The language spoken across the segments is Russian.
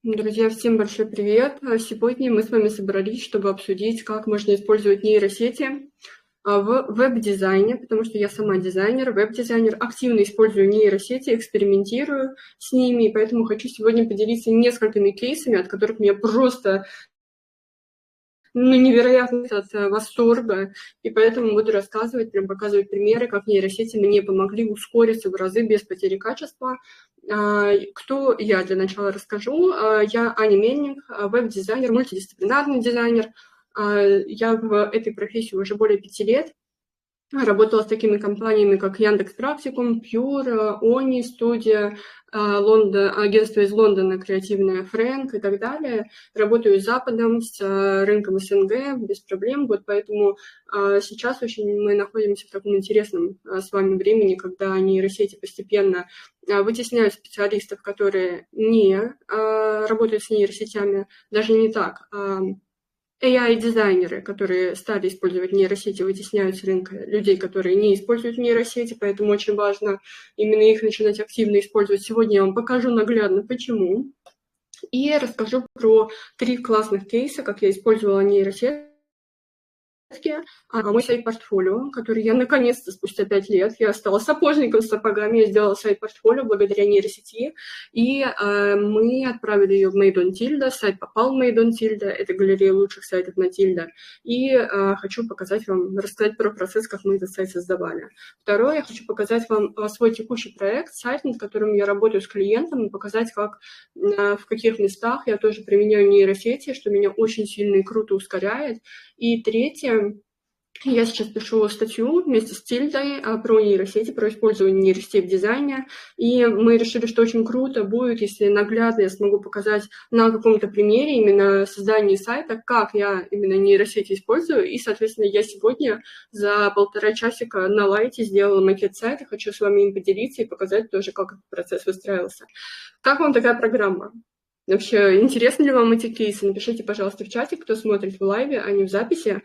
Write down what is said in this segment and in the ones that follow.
Друзья, всем большой привет! Сегодня мы с вами собрались, чтобы обсудить, как можно использовать нейросети в веб-дизайне, потому что я сама дизайнер, веб-дизайнер, активно использую нейросети, экспериментирую с ними, и поэтому хочу сегодня поделиться несколькими кейсами, от которых меня просто невероятно от восторга, и поэтому буду рассказывать, прям показывать примеры, как нейросети мне помогли ускориться в разы без потери качества. Кто я для начала расскажу. Я Аня Мельник, веб-дизайнер, мультидисциплинарный дизайнер. Я в этой профессии уже более 5 лет. Работала с такими компаниями, как Яндекс.Практикум, Pure, Они студия, агентство из Лондона креативное Фрэнк и так далее. Работаю с Западом, с рынком СНГ без проблем. Вот поэтому сейчас мы находимся в таком интересном с вами времени, когда нейросети постепенно вытесняют специалистов, которые не работают с нейросетями, даже не так. AI-дизайнеры, которые стали использовать нейросети, вытесняют с рынка людей, которые не используют нейросети, поэтому очень важно именно их начинать активно использовать. Сегодня я вам покажу наглядно, почему, и расскажу про 3 классных кейса, как я использовала нейросети. Мой сайт-портфолио, который я наконец-то спустя 5 лет, я стала сапожником с сапогами, я сделала сайт-портфолио благодаря нейросети, и мы отправили ее в Made on Tilda, сайт попал в Made on Tilda, это галерея лучших сайтов на Tilda, и хочу показать вам, рассказать про процесс, как мы этот сайт создавали. Второе, я хочу показать вам свой текущий проект, сайт, над которым я работаю с клиентом, и показать, как, в каких местах я тоже применяю нейросети, что меня очень сильно и круто ускоряет. И третье, я сейчас пишу статью вместе с Тильдой про нейросети, про использование нейросетей в дизайне, и мы решили, что очень круто будет, если наглядно я смогу показать на каком-то примере именно создания сайта, как я именно нейросети использую, и, соответственно, я сегодня за 1,5 часика на лайте сделала макет сайта, хочу с вами им поделиться и показать тоже, как этот процесс выстраивался. Как вам такая программа? Вообще, интересны ли вам эти кейсы? Напишите, пожалуйста, в чате, кто смотрит в лайве, а не в записи.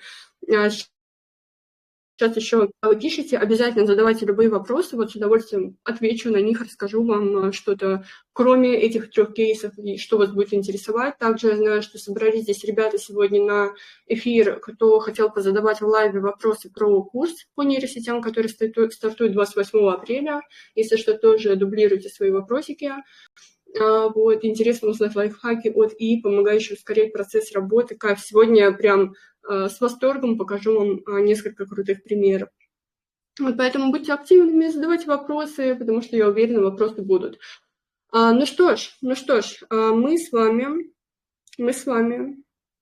Сейчас еще пишите, обязательно задавайте любые вопросы, вот с удовольствием отвечу на них, расскажу вам что-то, кроме этих 3 кейсов, и что вас будет интересовать. Также я знаю, что собрались здесь ребята сегодня на эфир, кто хотел позадавать в лайве вопросы про курс по нейросетям, который стартует 28 апреля. Если что, тоже дублируйте свои вопросики. Вот, интересно узнать лайфхаки от ИИ, помогающие ускорять процесс работы. Кайф, сегодня прям с восторгом покажу вам несколько крутых примеров. Вот, поэтому будьте активными, задавайте вопросы, потому что я уверена, вопросы будут. Ну что ж, мы с вами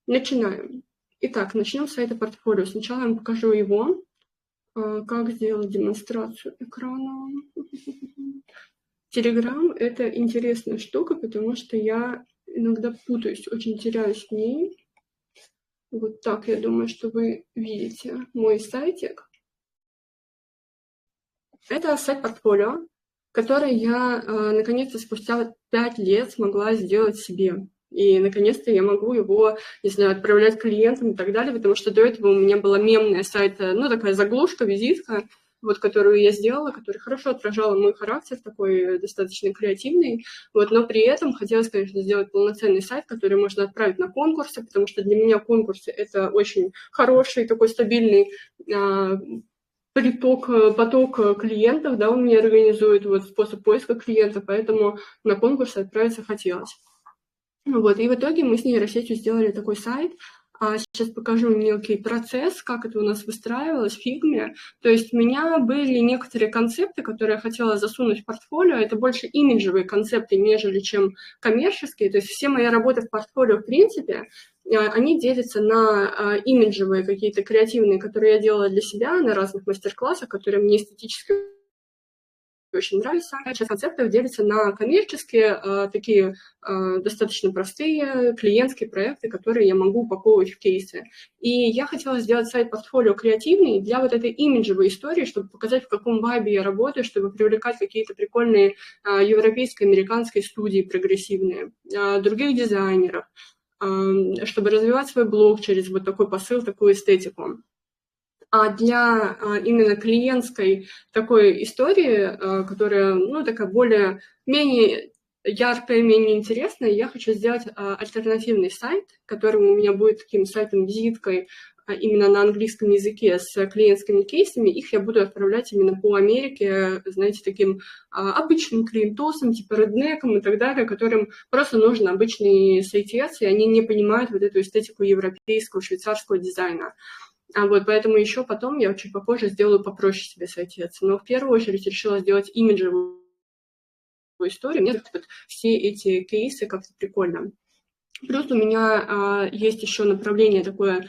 начинаем. Итак, начнем с сайта портфолио. Сначала я вам покажу его, как сделать демонстрацию экрана. Telegram – это интересная штука, потому что я иногда путаюсь, очень теряюсь в ней. Вот так, я думаю, что вы видите мой сайтик. Это сайт портфолио, который я наконец-то спустя 5 лет смогла сделать себе. И наконец-то я могу его, не знаю, отправлять клиентам и так далее, потому что до этого у меня была мемная сайт, ну, такая заглушка, визитка, вот, которую я сделала, которая хорошо отражала мой характер, такой достаточно креативный, вот, но при этом хотелось, конечно, сделать полноценный сайт, который можно отправить на конкурсы, потому что для меня конкурсы – это очень хороший, такой стабильный поток клиентов, да, у меня организует вот способ поиска клиентов, поэтому на конкурсы отправиться хотелось. Вот, и в итоге мы с нейросетью сделали такой сайт. Сейчас покажу некий процесс, как это у нас выстраивалось в фигме. То есть у меня были некоторые концепты, которые я хотела засунуть в портфолио. Это больше имиджевые концепты, нежели чем коммерческие. То есть все мои работы в портфолио, в принципе, они делятся на имиджевые какие-то креативные, которые я делала для себя на разных мастер-классах, которые мне эстетически очень нравится. Часть концептов делится на коммерческие, такие достаточно простые клиентские проекты, которые я могу упаковывать в кейсы. И я хотела сделать сайт-портфолио креативный для вот этой имиджевой истории, чтобы показать, в каком вайбе я работаю, чтобы привлекать какие-то прикольные европейские, американские студии прогрессивные, других дизайнеров, чтобы развивать свой блог через вот такой посыл, такую эстетику. А для именно клиентской такой истории, которая, ну, такая менее яркое, менее интересное, я хочу сделать альтернативный сайт, который у меня будет таким сайтом-визиткой именно на английском языке с клиентскими кейсами. Их я буду отправлять именно по Америке, знаете, таким обычным клиентосам, типа реднекам и так далее, которым просто нужен обычный сайтец, и они не понимают вот эту эстетику европейского, швейцарского дизайна. Вот, поэтому еще потом я чуть попозже сделаю попроще себе сайтец. Но в первую очередь решила сделать имиджевую историю. Мне вот все эти кейсы как-то прикольно. Плюс у меня есть еще направление такое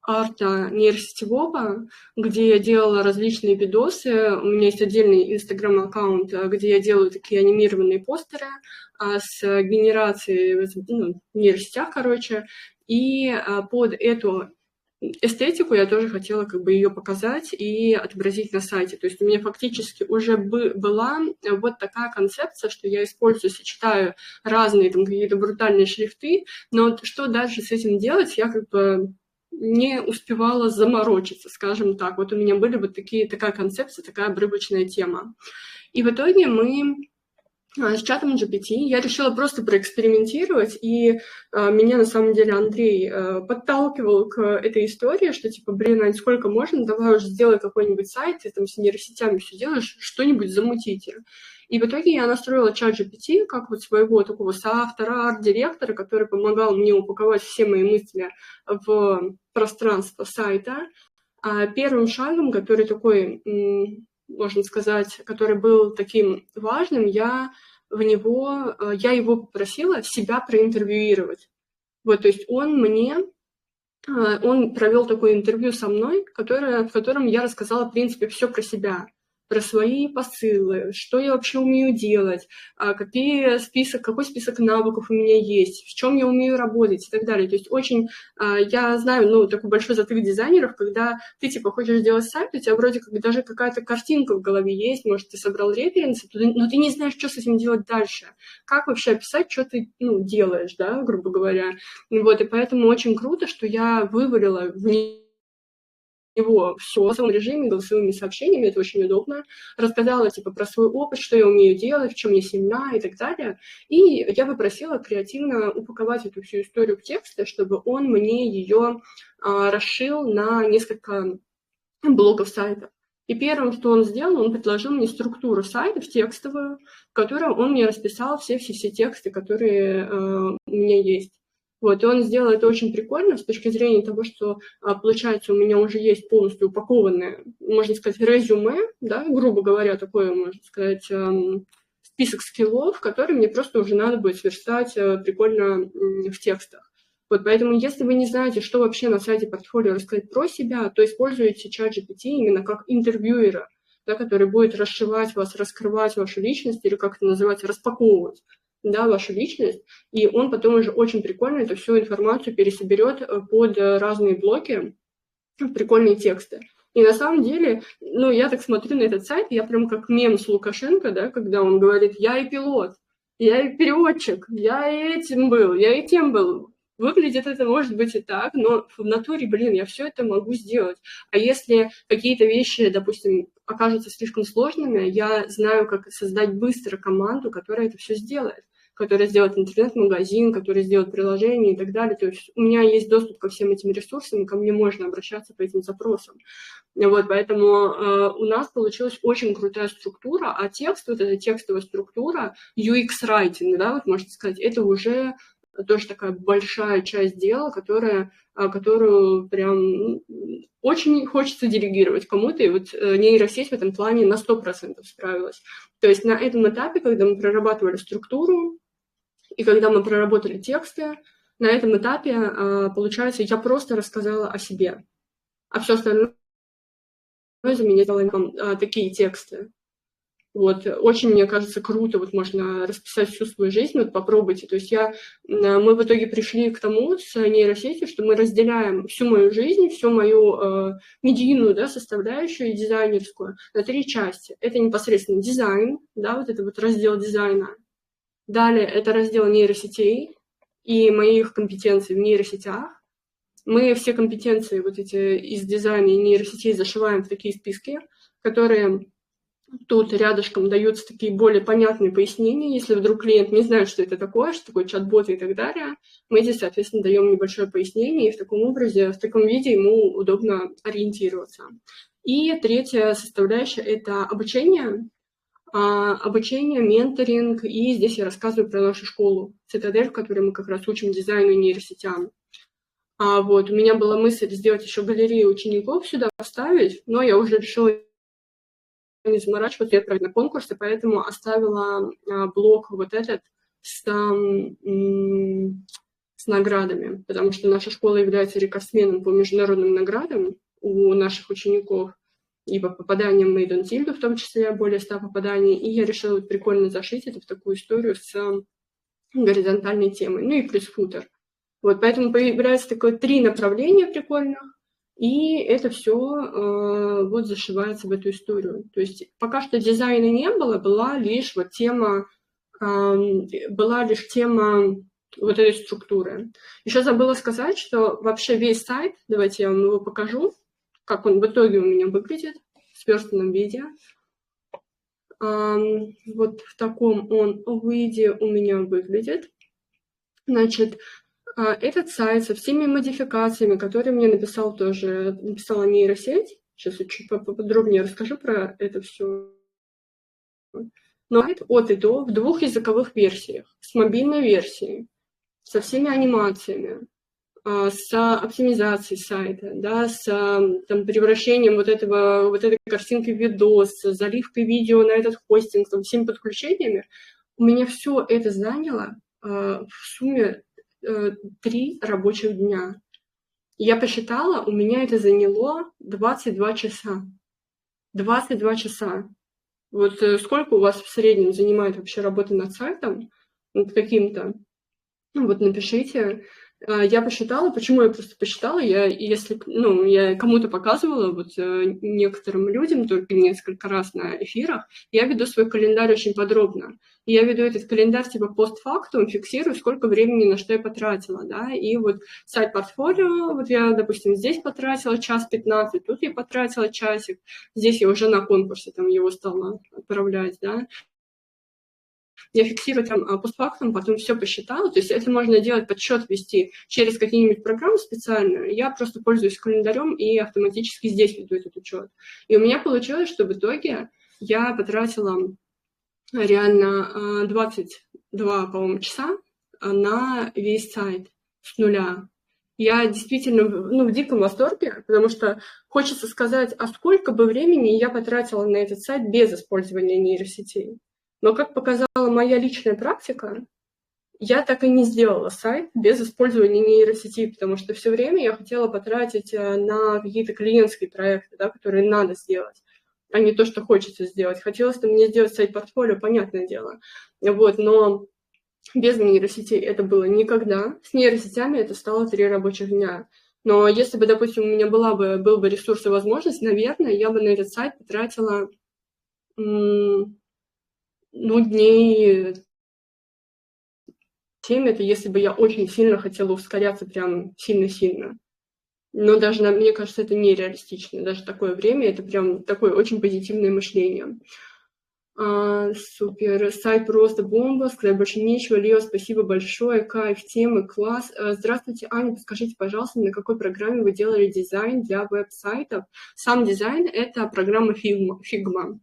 арта нейросетевого, где я делала различные видосы. У меня есть отдельный инстаграм-аккаунт, где я делаю такие анимированные постеры с генерацией в нейросетях, короче. И под эту эстетику я тоже хотела как бы ее показать и отобразить на сайте. То есть у меня фактически уже была вот такая концепция, что я использую, сочетаю разные там какие-то брутальные шрифты, но вот что дальше с этим делать, я как бы не успевала заморочиться, скажем так. Вот у меня были вот такая концепция, такая обрывочная тема. И в итоге мы с чатом GPT я решила просто проэкспериментировать, и меня на самом деле Андрей подталкивал к этой истории, что типа, блин, Ань, сколько можно, давай уже сделай какой-нибудь сайт, ты там с нейросетями все делаешь, что-нибудь замутите. И в итоге я настроила чат GPT как вот своего такого соавтора, арт-директора, который помогал мне упаковать все мои мысли в пространство сайта. А первым шагом, который такой, можно сказать, который был таким важным, я его попросила себя проинтервьюировать. Вот, то есть он провел такое интервью со мной, в котором я рассказала, в принципе, все про себя, про свои посылы, что я вообще умею делать, какой список навыков у меня есть, в чем я умею работать и так далее. То есть очень, я знаю, такой большой затык дизайнеров, когда ты, типа, хочешь сделать сайт, у тебя вроде как даже какая-то картинка в голове есть, может, ты собрал референсы, но ты не знаешь, что с этим делать дальше. Как вообще описать, что ты, делаешь, да, грубо говоря. Вот, и поэтому очень круто, что я вывалила в него все в голосовом режиме, голосовыми сообщениями, это очень удобно. Рассказала типа про свой опыт, что я умею делать, в чем я сильна и так далее. И я попросила креативно упаковать эту всю историю в тексты, чтобы он мне ее расшил на несколько блоков сайта. И первым, что он сделал, он предложил мне структуру сайта текстовую, в которой он мне расписал все тексты, которые у меня есть. Вот, и он сделал это очень прикольно с точки зрения того, что, получается, у меня уже есть полностью упакованное, можно сказать, резюме, да, грубо говоря, такое, можно сказать, список скиллов, которые мне просто уже надо будет сверстать прикольно в текстах. Вот, поэтому, если вы не знаете, что вообще на сайте портфолио рассказать про себя, то используйте чат GPT именно как интервьюера, да, который будет расшивать вас, раскрывать вашу личность, или как это называть, распаковывать, да, вашу личность, и он потом уже очень прикольно эту всю информацию пересоберет под разные блоки в прикольные тексты. И на самом деле, я так смотрю на этот сайт, я прям как мем с Лукашенко, да, когда он говорит: я и пилот, я и переводчик, я и этим был, я и тем был. Выглядит это, может быть, и так, но в натуре, я все это могу сделать. А если какие-то вещи, допустим, окажутся слишком сложными, я знаю, как создать быстро команду, которая это все сделает, которая сделает интернет-магазин, которая сделает приложение и так далее. То есть у меня есть доступ ко всем этим ресурсам, и ко мне можно обращаться по этим запросам. Вот, поэтому у нас получилась очень крутая структура, а текст, вот эта текстовая структура, UX-райтинг, да, вот можно сказать, это уже тоже такая большая часть дела, которую прям очень хочется делегировать кому-то, и вот нейросеть в этом плане на 100% справилась. То есть на этом этапе, когда мы прорабатывали структуру, и когда мы проработали тексты, на этом этапе, получается, я просто рассказала о себе, а все остальное за меня сделали такие тексты. Вот, очень, мне кажется, круто, вот можно расписать всю свою жизнь, вот попробуйте. То есть мы в итоге пришли к тому с нейросетью, что мы разделяем всю мою жизнь, всю мою медийную, да, составляющую и дизайнерскую на 3 части. Это непосредственно дизайн, да, вот это вот раздел дизайна. Далее это раздел нейросетей и моих компетенций в нейросетях. Мы все компетенции вот эти из дизайна и нейросетей зашиваем в такие списки, которые Тут рядышком даются такие более понятные пояснения. Если вдруг клиент не знает, что это такое, что такое чат-боты и так далее, мы здесь, соответственно, даем небольшое пояснение, и в таком образе, в таком виде ему удобно ориентироваться. И третья составляющая – это обучение. Обучение, менторинг, и здесь я рассказываю про нашу школу «Цитадель», в которой мы как раз учим дизайну и нейросетям. Вот, у меня была мысль сделать еще галерею учеников сюда поставить, но я уже решила не заморачиваться и отправить на конкурсы, поэтому оставила блок вот этот с наградами, потому что наша школа является рекордсменом по международным наградам у наших учеников и по попаданиям Made on Tilde, в том числе более 100 попаданий, и я решила прикольно зашить это в такую историю с горизонтальной темой, ну и плюс футер. Вот, поэтому появляется такое 3 направления прикольных, и это все вот зашивается в эту историю. То есть пока что дизайна не было, была лишь тема вот этой структуры. Еще забыла сказать, что вообще весь сайт, давайте я вам его покажу, как он в итоге у меня выглядит в сверстанном виде. Вот в таком он виде у меня выглядит. Значит, этот сайт со всеми модификациями, которые мне написала нейросеть. Сейчас я чуть поподробнее расскажу про это все. Но сайт от и до в 2 языковых версиях, с мобильной версией, со всеми анимациями, с оптимизацией сайта, да, с превращением вот этой картинки в видос, с заливкой видео на этот хостинг, всеми подключениями. У меня все это заняло в сумме 3 рабочих дня. Я посчитала, у меня это заняло 22 часа. 22 часа. Вот сколько у вас в среднем занимает вообще работа над сайтом, над каким-то? Вот напишите. Я посчитала, почему я просто посчитала, я кому-то показывала, некоторым людям, только несколько раз на эфирах, я веду свой календарь очень подробно. И я веду этот календарь типа постфактум, фиксирую, сколько времени на что я потратила, да, и вот сайт-портфолио, вот я, допустим, здесь потратила 1:15, тут я потратила часик, здесь я уже на конкурсе там его стала отправлять, да. Я фиксирую там постфактум, потом все посчитала. То есть это можно делать, подсчет вести через какие-нибудь программы специальные. Я просто пользуюсь календарем и автоматически здесь веду этот учет. И у меня получилось, что в итоге я потратила реально 22, по-моему, часа на весь сайт с нуля. Я действительно в диком восторге, потому что хочется сказать, а сколько бы времени я потратила на этот сайт без использования нейросетей. Но, как показала моя личная практика, я так и не сделала сайт без использования нейросети, потому что все время я хотела потратить на какие-то клиентские проекты, да, которые надо сделать, а не то, что хочется сделать. Хотелось мне сделать сайт-портфолио, понятное дело. Вот, но без нейросетей это было никогда. С нейросетями это стало 3 рабочих дня. Но если бы, допустим, у меня был бы ресурс и возможность, наверное, я бы на этот сайт потратила дней 7, это если бы я очень сильно хотела ускоряться, прям сильно-сильно. Но даже, мне кажется, это нереалистично. Даже такое время, это прям такое очень позитивное мышление. Супер, сайт просто бомба, сказать больше нечего. Лео, спасибо большое, кайф, темы, класс. Здравствуйте, Аня, подскажите, пожалуйста, на какой программе вы делали дизайн для веб-сайтов? Сам дизайн – это программа Figma.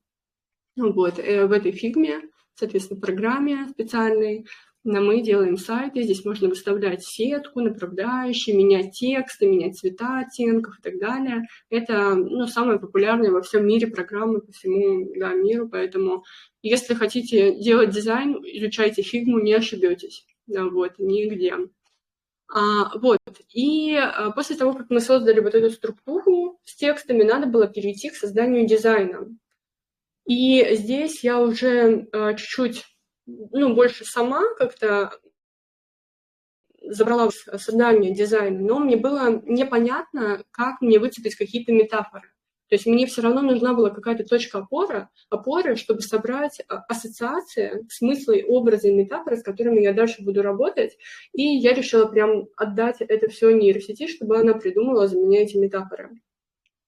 Вот, в этой фигме, соответственно, программе специальной, мы делаем сайты, здесь можно выставлять сетку, направляющие, менять тексты, менять цвета оттенков и так далее. Это самая популярная во всем мире программа по всему миру, поэтому если хотите делать дизайн, изучайте фигму, не ошибетесь, нигде. И после того, как мы создали вот эту структуру с текстами, надо было перейти к созданию дизайна. И здесь я уже чуть-чуть, больше сама как-то забрала в создание дизайна, но мне было непонятно, как мне выцепить какие-то метафоры. То есть мне все равно нужна была какая-то точка опоры, чтобы собрать ассоциации, смыслы, образы и метафоры, с которыми я дальше буду работать. И я решила прям отдать это все нейросети, чтобы она придумала за меня эти метафоры.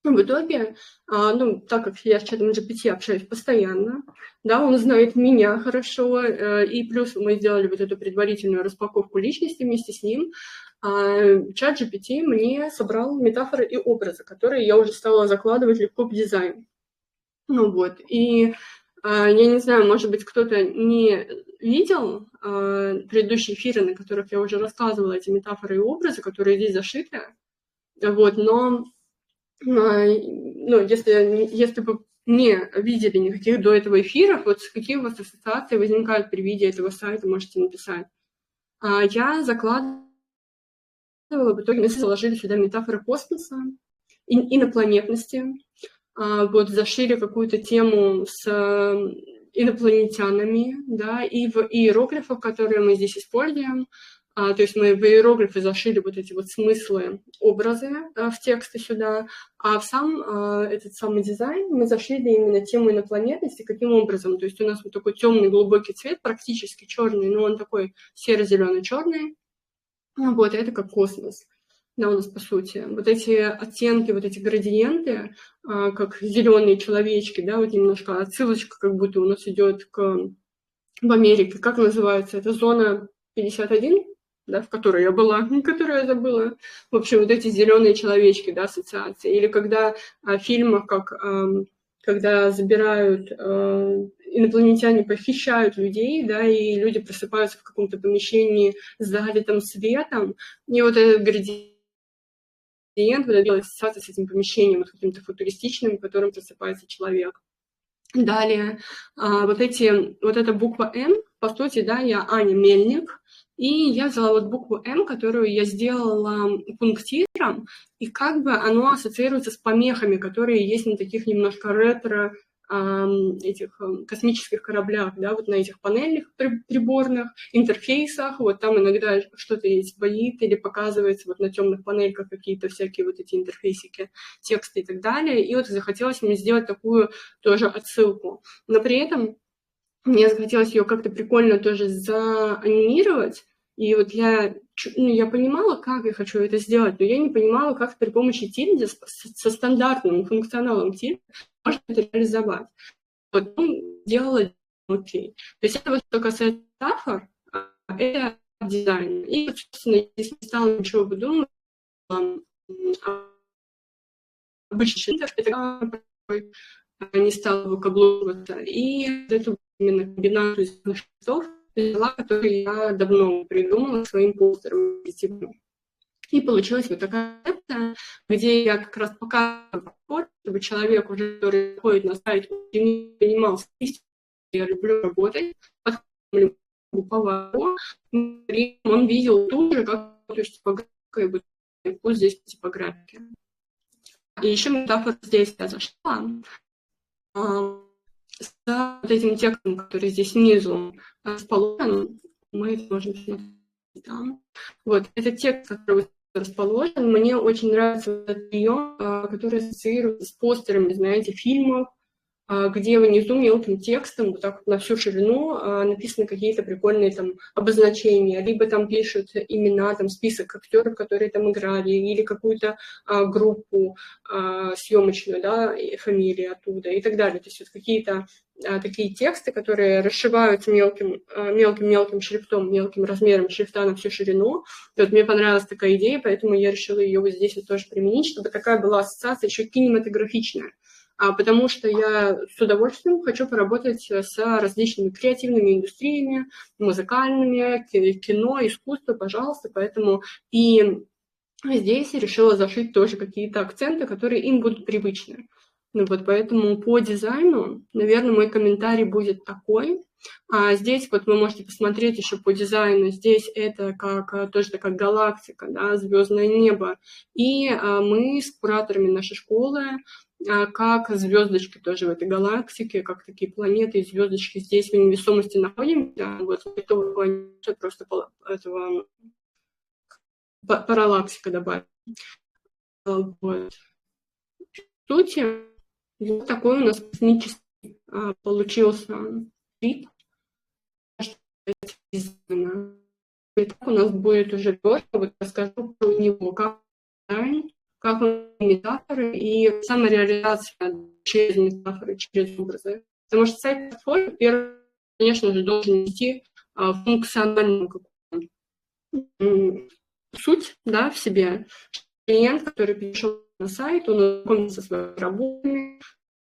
В итоге, так как я с чатом GPT общаюсь постоянно, да, он знает меня хорошо, и плюс мы сделали вот эту предварительную распаковку личности вместе с ним, чат GPT мне собрал метафоры и образы, которые я уже стала закладывать легко в дизайн. И я не знаю, может быть, кто-то не видел предыдущие эфиры, на которых я уже рассказывала эти метафоры и образы, которые здесь зашиты, но если бы не видели никаких до этого эфиров, вот какие у вас ассоциации возникают при виде этого сайта, можете написать. Я закладывала, в итоге мы заложили сюда метафоры космоса, инопланетности, зашили какую-то тему с инопланетянами, да, и в иероглифах, которые мы здесь используем. То есть мы в иероглифы зашили вот эти вот смыслы, образы в тексты сюда, а в сам этот самый дизайн мы зашили именно тему инопланетности. Каким образом? То есть у нас вот такой темный глубокий цвет, практически черный, но он такой серо-зеленый-черный. Это как космос. Да, у нас по сути. Вот эти оттенки, вот эти градиенты, как зеленые человечки, да, вот немножко отсылочка как будто у нас идет в Америке. Как называется? Это зона 51, да, в которой я была, которую я забыла. В общем, вот эти зеленые человечки, да, ассоциации. Или когда в фильмах, когда забирают инопланетяне, похищают людей, да, и люди просыпаются в каком-то помещении с залитым светом, и вот этот градиент, вот эта ассоциация с этим помещением, вот каким-то футуристичным, в котором просыпается человек. Далее, вот эта буква М, по сути, да, я Аня Мельник, и я взяла вот букву М, которую я сделала пунктиром, и как бы оно ассоциируется с помехами, которые есть на таких немножко ретро этих космических кораблях, да, вот на этих панелях приборных, интерфейсах, вот там иногда что-то сбоит или показывается вот на темных панельках какие-то всякие вот эти интерфейсики, тексты и так далее, и вот захотелось мне сделать такую тоже отсылку, но при этом мне захотелось ее как-то прикольно тоже заанимировать, и вот я понимала, как я хочу это сделать, но я не понимала, как при помощи тильды со стандартным функционалом тильды можно это реализовать. Вот делала окей. То есть это вот что касается метафор, это дизайн. И, собственно, здесь не стала ничего выдумывать. Обычный это не стала выкаблучиваться. И эту именно комбинацию из шрифтов взяла, которую я давно придумала своим постером. И получилась вот такая концепция, где я как раз показываю, чтобы человек, уже, который ходит на сайт, не понимал, я люблю работать, он видел ту же, как типографика, и вот здесь типографики. И еще метафора здесь я зашла с вот этим текстом, который здесь снизу расположен, мы это можем смотреть там. Вот, этот текст, который расположен, мне очень нравится этот прием, который ассоциируется с постерами, знаете, фильмов, где внизу мелким текстом, вот так вот на всю ширину написаны какие-то прикольные там обозначения, либо там пишут имена, там список актеров, которые там играли, или какую-то группу съемочную, да, фамилии оттуда и так далее. То есть вот какие-то такие тексты, которые расшиваются мелким шрифтом, мелким размером шрифта на всю ширину. И вот мне понравилась такая идея, поэтому я решила ее вот здесь вот тоже применить, чтобы такая была ассоциация еще кинематографичная. Потому что я с удовольствием хочу поработать с различными креативными индустриями, музыкальными, кино, искусство, пожалуйста. Поэтому и здесь я решила зашить тоже какие-то акценты, которые им будут привычны. Поэтому по дизайну, наверное, мой комментарий будет такой. Здесь вот вы можете посмотреть еще по дизайну. Здесь это тоже такая галактика, да, звездное небо. И мы с кураторами нашей школы как звездочки тоже в этой галактике, как такие планеты и звездочки здесь в невесомости находимся. Это просто этого параллаксика добавить. В сути, вот такой у нас космический получился вид. У нас будет уже вот расскажу про него, как как метафоры и самореализация через метафоры, через образы. Потому что сайт-портфолио, первый, конечно же, должен нести функциональную суть, да, в себе. Клиент, который пришел на сайт, он знакомится со своими работами,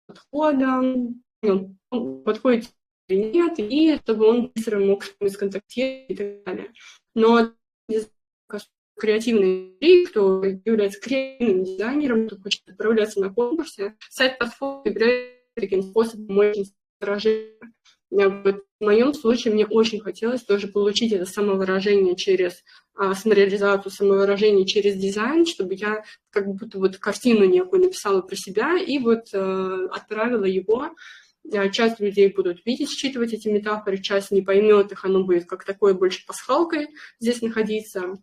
подходом, он подходит или нет, и чтобы он быстро мог сконтактировать и так далее. Но креативный людей, кто является креативным дизайнером, кто хочет отправляться на конкурсы, сайт-портфолио является таким способом очень выражения. В моем случае мне очень хотелось тоже получить это самовыражение через самореализацию, самовыражение через дизайн, чтобы я как будто вот картину некую написала про себя и вот отправила его. Часть людей будут видеть, считывать эти метафоры, часть не поймет их, оно будет как такой больше пасхалкой здесь находиться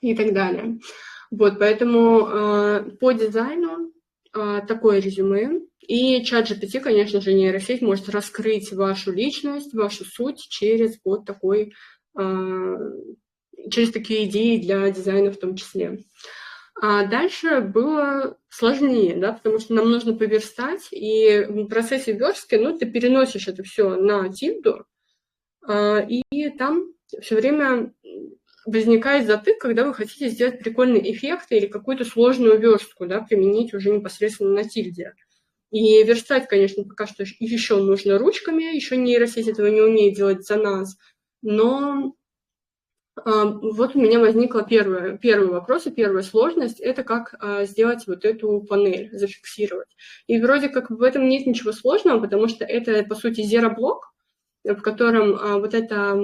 и так далее. Вот, поэтому по дизайну такое резюме. И ChatGPT, конечно же, нейросеть может раскрыть вашу личность, вашу суть через вот такой, через такие идеи для дизайна в том числе. А дальше было сложнее, да, потому что нам нужно поверстать, и в процессе верстки, ну, ты переносишь это все на тильду, и там все время возникает затык, когда вы хотите сделать прикольный эффект или какую-то сложную верстку, да, применить уже непосредственно на тильде. И верстать, конечно, пока что еще нужно ручками, еще нейросеть этого не умеет делать за нас. Но вот у меня возникла первый вопрос и первая сложность, это как сделать вот эту панель, зафиксировать. И вроде как в этом нет ничего сложного, потому что это, по сути, зероблок, в котором вот эта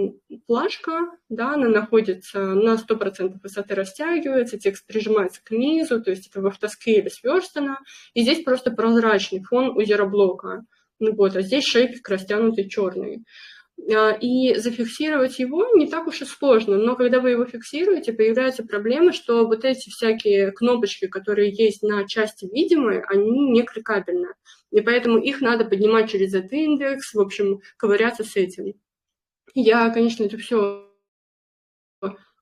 плашка, да, она находится на 100% высоты, растягивается, текст прижимается к низу, то есть это в автоскейле сверстано, и здесь просто прозрачный фон у зероблока, вот, а здесь шейпик растянутый черный. И зафиксировать его не так уж и сложно, но когда вы его фиксируете, появляется проблема, что вот эти всякие кнопочки, которые есть на части видимой, они не кликабельны. И поэтому их надо поднимать через этот индекс, в общем, ковыряться с этим. Я, конечно, это все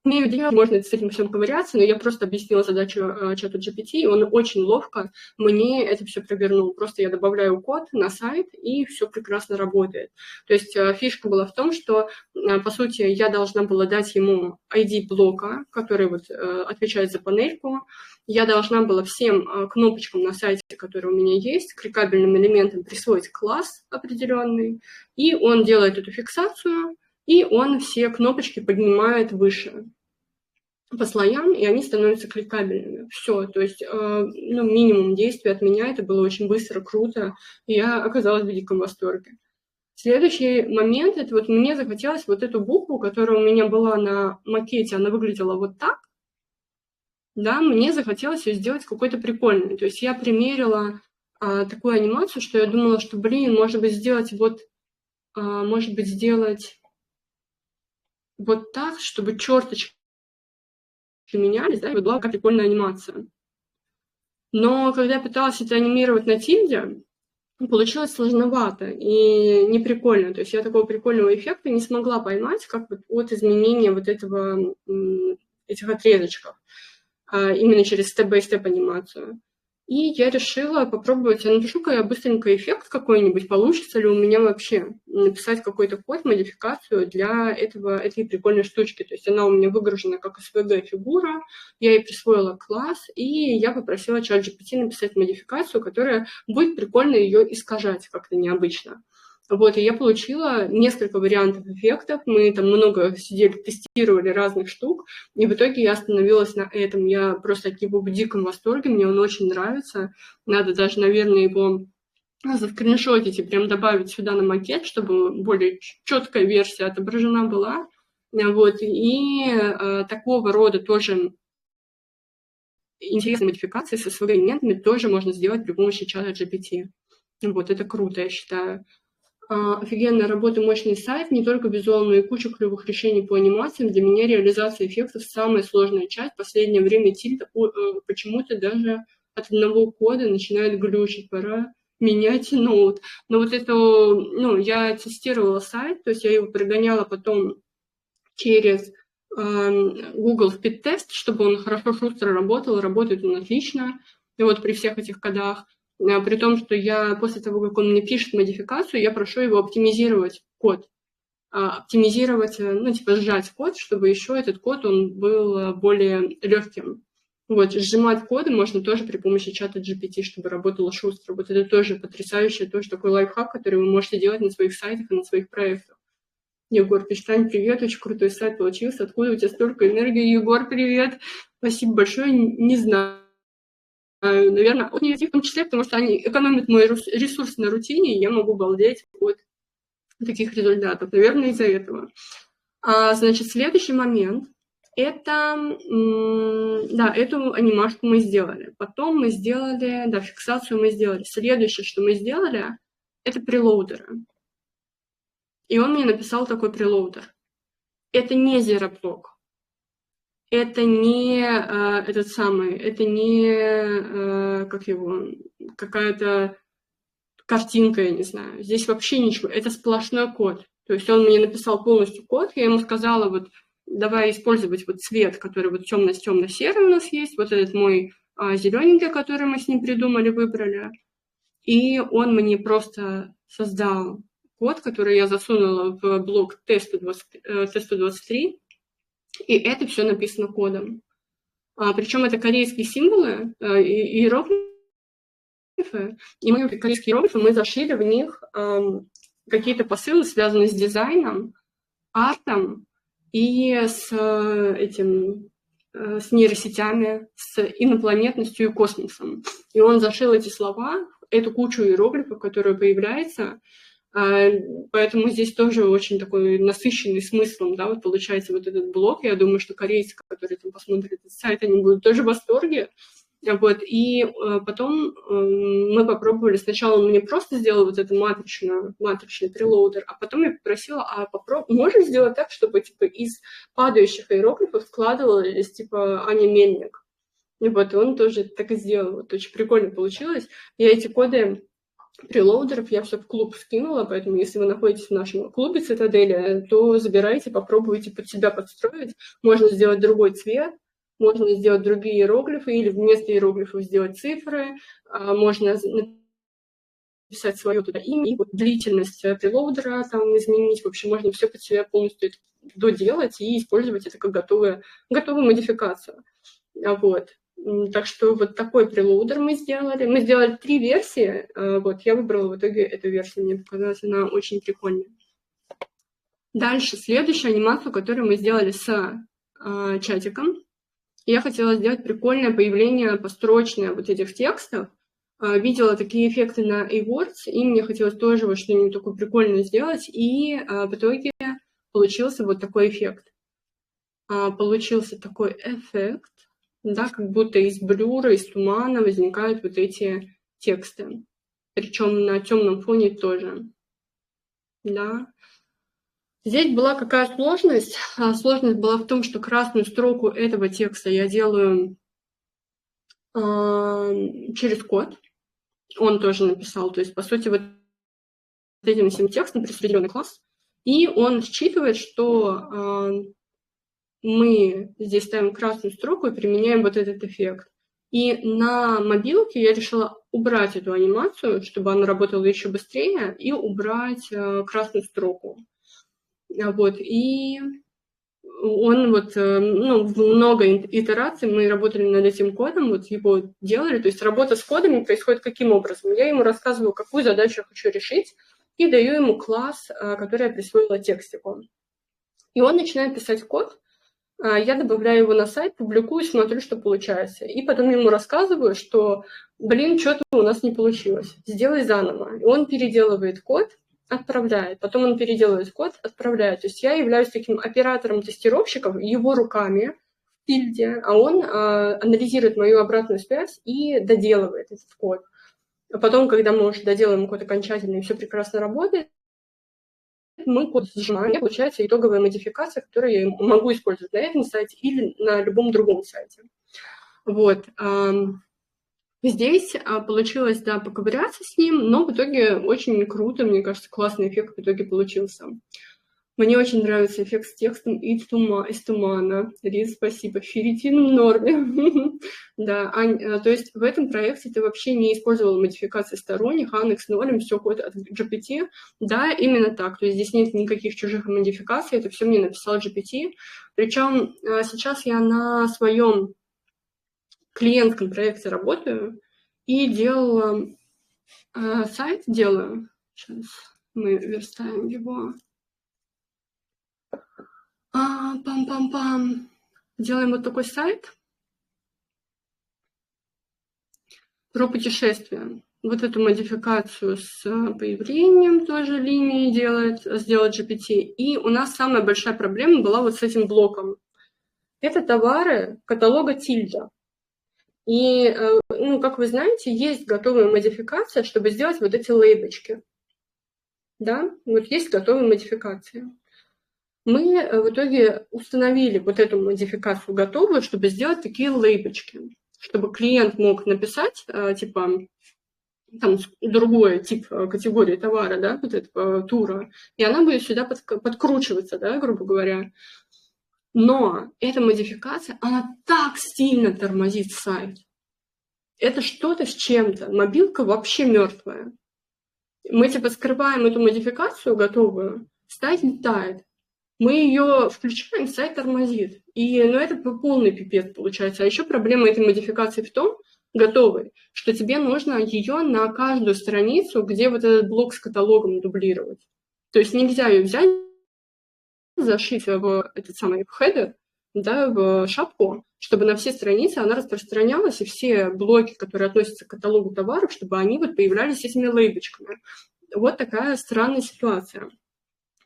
умею делать, можно с этим всем ковыряться, но я просто объяснила задачу чату GPT, и он очень ловко мне это все провернул. Просто я добавляю код на сайт, и все прекрасно работает. То есть фишка была в том, что, по сути, я должна была дать ему ID блока, который вот отвечает за панельку. Я должна была всем кнопочкам на сайте, которые у меня есть, кликабельным элементам присвоить класс определенный, и он делает эту фиксацию, и он все кнопочки поднимает выше по слоям, и они становятся кликабельными. Все, то есть ну, минимум действий от меня, это было очень быстро, круто, и я оказалась в диком восторге. Следующий момент, это вот мне захотелось вот эту букву, которая у меня была на макете, она выглядела вот так, да, мне захотелось ее сделать какой-то прикольной. То есть я примерила такую анимацию, что я думала, что, блин, может быть, сделать вот так, чтобы черточки менялись, да, и была какая прикольная анимация. Но когда я пыталась это анимировать на тильде, получилось сложновато и неприкольно. То есть я такого прикольного эффекта не смогла поймать, как вот от изменения вот этих отрезочков, именно через степ-бай-степ анимацию. И я решила попробовать, напишу-ка я быстренько эффект какой-нибудь, получится ли у меня вообще написать какой-то код, модификацию для этой прикольной штучки. То есть она у меня выгружена как SVG-фигура, я ей присвоила класс, и я попросила ChatGPT написать модификацию, которая будет прикольно ее искажать как-то необычно. Вот, и я получила несколько вариантов эффектов, мы там много сидели, тестировали разных штук, и в итоге я остановилась на этом. Я просто от него в диком восторге, мне он очень нравится. Надо даже, наверное, его заскриншотить и прям добавить сюда на макет, чтобы более четкая версия отображена была. Вот, и такого рода тоже интересные модификации со своими элементами тоже можно сделать при помощи чата GPT. Вот, это круто, я считаю. Офигенная работа, мощный сайт, не только визуал, но и куча клевых решений по анимациям. Для меня реализация эффектов самая сложная часть. В последнее время тильда почему-то даже от одного кода начинает глючить. Пора менять ноут. Но вот это, я тестировала сайт, то есть я его прогоняла потом через Google Speed-тест, чтобы он хорошо, шустро работал, работает он отлично, и вот при всех этих кодах, при том, что я после того, как он мне пишет модификацию, я прошу его оптимизировать код, оптимизировать, ну, типа сжать код, чтобы еще этот код, он был более легким. Вот, сжимать коды можно тоже при помощи чата GPT, чтобы работало шустро. Вот это тоже потрясающий, тоже такой лайфхак, который вы можете делать на своих сайтах и на своих проектах. Егор пишет: Тань, привет, очень крутой сайт получился. Откуда у тебя столько энергии? Егор, привет. Спасибо большое. Не знаю, наверное, от них в том числе, потому что они экономят мой ресурс на рутине, и я могу балдеть от таких результатов. Наверное, из-за этого. Значит, следующий момент. Это, да, эту анимашку мы сделали. Потом мы сделали, да, фиксацию мы сделали. Следующее, что мы сделали, это прелоудеры. И он мне написал такой прелоудер. Это не зероблок. Это не этот самый, это не, как его, какая-то картинка, я не знаю. Здесь вообще ничего. Это сплошной код. То есть он мне написал полностью код, я ему сказала, вот, давай использовать вот цвет, который вот темно-серый у нас есть, вот этот мой зелененький, который мы с ним придумали, выбрали. И он мне просто создал код, который я засунула в блок тесту 23, и это все написано кодом. Причем это корейские символы, иероглифы, и мы корейские иероглифы, мы зашили в них какие-то посылы, связанные с дизайном, артом и с нейросетями, с инопланетностью и космосом. И он зашил эти слова, эту кучу иероглифов, которая появляется, поэтому здесь тоже очень такой насыщенный смыслом, да, вот получается вот этот блок. Я думаю, что корейцы, которые там посмотрят этот сайт, они будут тоже в восторге. Вот, и потом мы попробовали, сначала он мне просто сделал вот этот матричный прелоудер, а потом я попросила, можно сделать так, чтобы типа из падающих иероглифов складывалось типа Аня Мельник. И вот он тоже так и сделал, вот очень прикольно получилось. Я эти коды прелоудеров я все в клуб скинула, поэтому если вы находитесь в нашем клубе Цитадели, то забирайте, попробуйте под себя подстроить. Можно сделать другой цвет, можно сделать другие иероглифы, или вместо иероглифов сделать цифры, можно написать свое туда имя, и вот длительность прелоудера там изменить. В общем, можно все под себя полностью доделать и использовать это как готовую модификацию. Вот. Так что вот такой прелоудер мы сделали. Мы сделали 3 версии. Вот, я выбрала в итоге эту версию. Мне показалась она очень прикольная. Дальше, следующую анимацию, которую мы сделали с чатиком. Я хотела сделать прикольное появление построчное вот этих текстов. Видела такие эффекты на AWords, и мне хотелось тоже вот что-нибудь такое прикольное сделать. И в итоге получился вот такой эффект. Получился такой эффект. Да, как будто из блюра, из тумана возникают вот эти тексты. Причем на темном фоне тоже. Да. Здесь была какая сложность? Сложность была в том, что красную строку этого текста я делаю через код. Он тоже написал. То есть, по сути, вот этим всем текстом присоединенный класс. И он считывает, что мы здесь ставим красную строку и применяем вот этот эффект. И на мобилке я решила убрать эту анимацию, чтобы она работала еще быстрее, и убрать красную строку. Вот. И он вот, в много итераций мы работали над этим кодом, вот его делали. То есть работа с кодами происходит каким образом? Я ему рассказываю, какую задачу я хочу решить, и даю ему класс, который я присвоила текстику. И он начинает писать код. Я добавляю его на сайт, публикую, смотрю, что получается. И потом ему рассказываю, что, что-то у нас не получилось. Сделай заново. И он переделывает код, отправляет. Потом он переделывает код, отправляет. То есть я являюсь таким оператором-тестировщиком его руками в тильде, а он анализирует мою обратную связь и доделывает этот код. А потом, когда мы уже доделаем код окончательно и все прекрасно работает, мы код сжимаем, и получается итоговая модификация, которую я могу использовать на этом сайте или на любом другом сайте. Вот. Здесь получилось, да, поковыряться с ним, но в итоге очень круто, мне кажется, классный эффект в итоге получился. Мне очень нравится эффект с текстом из тумана. Рит, спасибо. Ферритин в норме. Да, Ань, то есть в этом проекте ты вообще не использовала модификации сторонних, Annex 0, все код от GPT. Да, именно так. То есть здесь нет никаких чужих модификаций, это все мне написал GPT. Причем сейчас я на своем клиентском проекте работаю и делала сайт, делаю. Сейчас мы верстаем его. Пам-пам-пам. Делаем вот такой сайт про путешествия. Вот эту модификацию с появлением тоже линии сделать GPT. И у нас самая большая проблема была вот с этим блоком. Это товары каталога Тильда. И, ну, как вы знаете, есть готовая модификация, чтобы сделать вот эти лейбочки. Да, вот есть готовые модификации. Мы в итоге установили вот эту модификацию готовую, чтобы сделать такие лейбочки, чтобы клиент мог написать, типа, там, другой тип категории товара, да, вот этого тура, и она будет сюда подкручиваться, да, грубо говоря. Но эта модификация, она так сильно тормозит сайт. Это что-то с чем-то. Мобилка вообще мертвая. Мы типа скрываем эту модификацию готовую, сайт летает. Мы ее включаем, сайт тормозит. И, ну, это полный пипец получается. А еще проблема этой модификации в том, готовой, что тебе нужно ее на каждую страницу, где вот этот блок с каталогом дублировать. То есть нельзя ее взять, зашить в этот самый хедер, да, в шапку, чтобы на все страницы она распространялась, и все блоки, которые относятся к каталогу товаров, чтобы они вот появлялись этими лейбочками. Вот такая странная ситуация.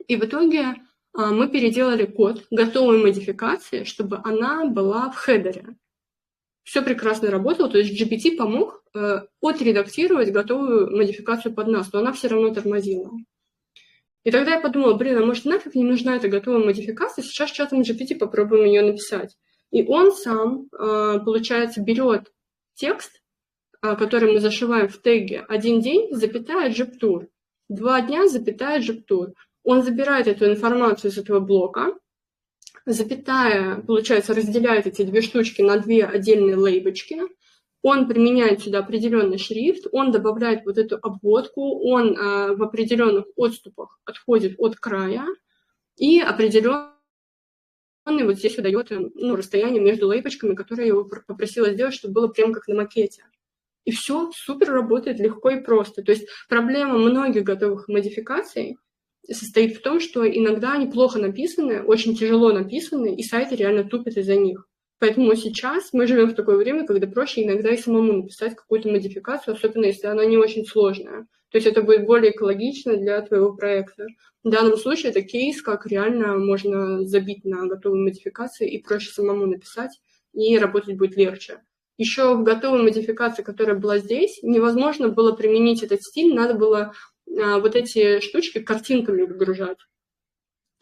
И в итоге мы переделали код готовой модификации, чтобы она была в хедере. Все прекрасно работало, то есть GPT помог отредактировать готовую модификацию под нас, но она все равно тормозила. И тогда я подумала, блин, а может нафиг не нужна эта готовая модификация, сейчас чатом GPT попробуем ее написать. И он сам, получается, берет текст, который мы зашиваем в теге «1 день, запятая, JEP-тур», 2 дня, запятая, JEP-тур. Он забирает эту информацию из этого блока, запятая, получается, разделяет эти две штучки на две отдельные лейбочки, он применяет сюда определенный шрифт, он добавляет вот эту обводку, он в определенных отступах отходит от края и определенный вот здесь выдает расстояние между лейбочками, которые я его попросила сделать, чтобы было прям как на макете. И все супер работает легко и просто. То есть проблема многих готовых модификаций состоит в том, что иногда они плохо написаны, очень тяжело написаны, и сайты реально тупят из-за них. Поэтому сейчас мы живем в такое время, когда проще иногда и самому написать какую-то модификацию, особенно если она не очень сложная. То есть это будет более экологично для твоего проекта. В данном случае это кейс, как реально можно забить на готовые модификации и проще самому написать, и работать будет легче. Еще в готовой модификации, которая была здесь, невозможно было применить этот стиль, надо было вот эти штучки картинками выгружать.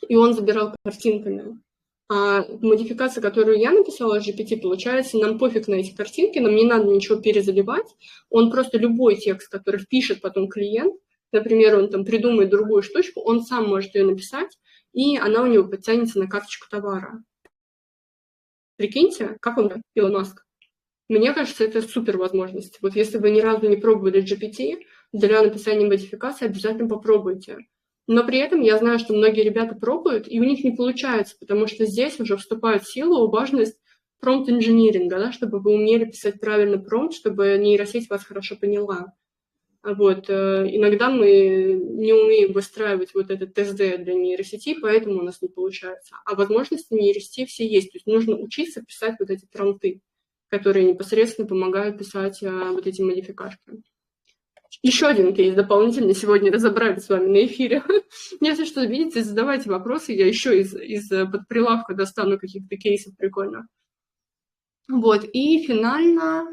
И он забирал картинками. А модификация, которую я написала в GPT, получается, нам пофиг на эти картинки, нам не надо ничего перезаливать. Он просто любой текст, который впишет потом клиент, например, он там придумает другую штучку, он сам может ее написать, и она у него подтянется на карточку товара. Прикиньте, как он, Илон Маск. Мне кажется, это супер возможность. Вот если вы ни разу не пробовали GPT для написания модификации, обязательно попробуйте. Но при этом я знаю, что многие ребята пробуют, и у них не получается, потому что здесь уже вступает в силу важность промпт-инжиниринга, да, чтобы вы умели писать правильно промпт, чтобы нейросеть вас хорошо поняла. Вот. Иногда мы не умеем выстраивать вот этот ТСД для нейросети, поэтому у нас не получается. А возможности нейросети все есть. То есть нужно учиться писать вот эти промпты, которые непосредственно помогают писать вот эти модификации. Еще один кейс дополнительный сегодня разобрали с вами на эфире. Если что видите, задавайте вопросы, я еще из-под прилавка достану каких-то кейсов прикольных. Вот, и финально,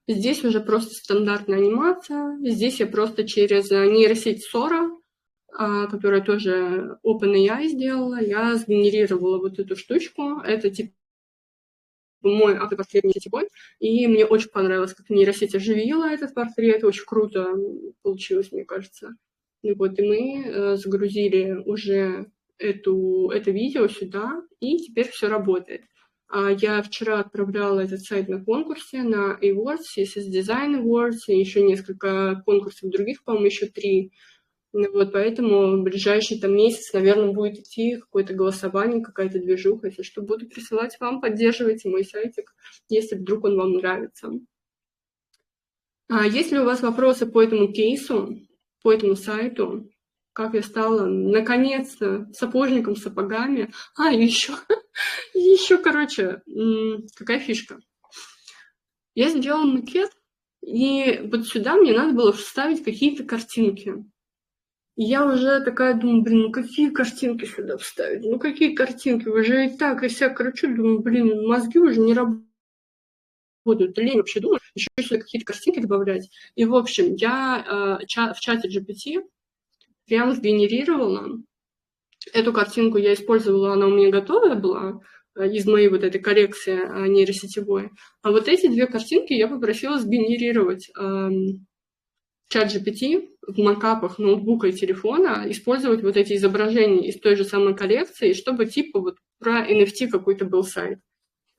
здесь уже просто стандартная анимация. Здесь я просто через нейросеть Sora, которая тоже OpenAI сделала, я сгенерировала вот эту штучку. Это типа мой автопортрет сетевой, и мне очень понравилось, как нейросеть оживила этот портрет, очень круто получилось, мне кажется. Вот, и мы загрузили уже это видео сюда, и теперь все работает. Я вчера отправляла этот сайт на конкурсе, на Awards, CSS Design Awards, и еще несколько конкурсов других, по-моему, еще 3. Вот, поэтому в ближайший там месяц, наверное, будет идти какое-то голосование, какая-то движуха. Если что, буду присылать вам, поддерживайте мой сайтик, если вдруг он вам нравится. Есть ли у вас вопросы по этому кейсу, по этому сайту? Как я стала, наконец-то, сапожником с сапогами. Еще, короче, какая фишка. Я сделала макет, и вот сюда мне надо было вставить какие-то картинки. И я уже такая думаю, ну какие картинки сюда вставить? Ну какие картинки? Уже и так, и вся, короче, думаю, мозги уже не работают. Лень вообще думать, еще сюда какие-то картинки добавлять. И, в общем, я в чате GPT прям сгенерировала. Эту картинку я использовала, она у меня готовая была из моей вот этой коллекции нейросетевой. А вот эти 2 картинки я попросила сгенерировать чат GPT в макапах ноутбука и телефона, использовать вот эти изображения из той же самой коллекции, чтобы типа вот про NFT какой-то был сайт.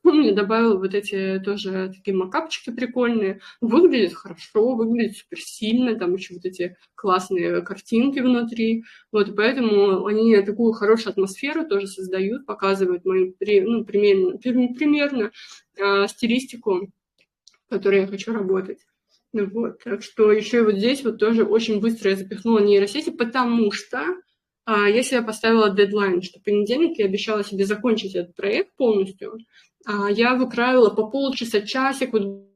Он мне добавил вот эти тоже такие макапчики прикольные. Выглядит хорошо, выглядит супер сильно, там еще вот эти классные картинки внутри. Вот, поэтому они такую хорошую атмосферу тоже создают, показывают мою примерно стилистику, в которой я хочу работать. Вот, так что еще и вот здесь вот тоже очень быстро я запихнула нейросети, потому что я себе поставила дедлайн, что в понедельник я обещала себе закончить этот проект полностью. Я выкраивала по полчаса, часик, вот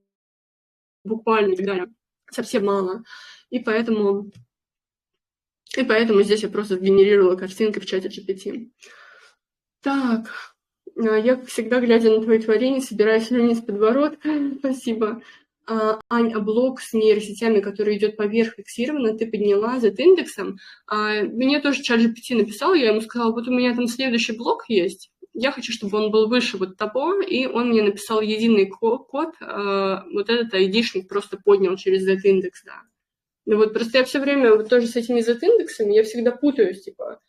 буквально, и так далее. Совсем мало. И поэтому здесь я просто сгенерировала картинки в чате GPT. Так, я, как всегда, глядя на твои творения, собираю слюни с подбородка. Спасибо. Ань, а блок с нейросетями, который идет поверх фиксированно, ты подняла Z-индексом. Мне тоже чат GPT написал, я ему сказала, вот у меня там следующий блок есть, я хочу, чтобы он был выше вот того, и он мне написал единый код, вот этот айдишник просто поднял через Z-индекс, да. Ну вот просто я все время вот тоже с этими Z-индексами, я всегда путаюсь, типа,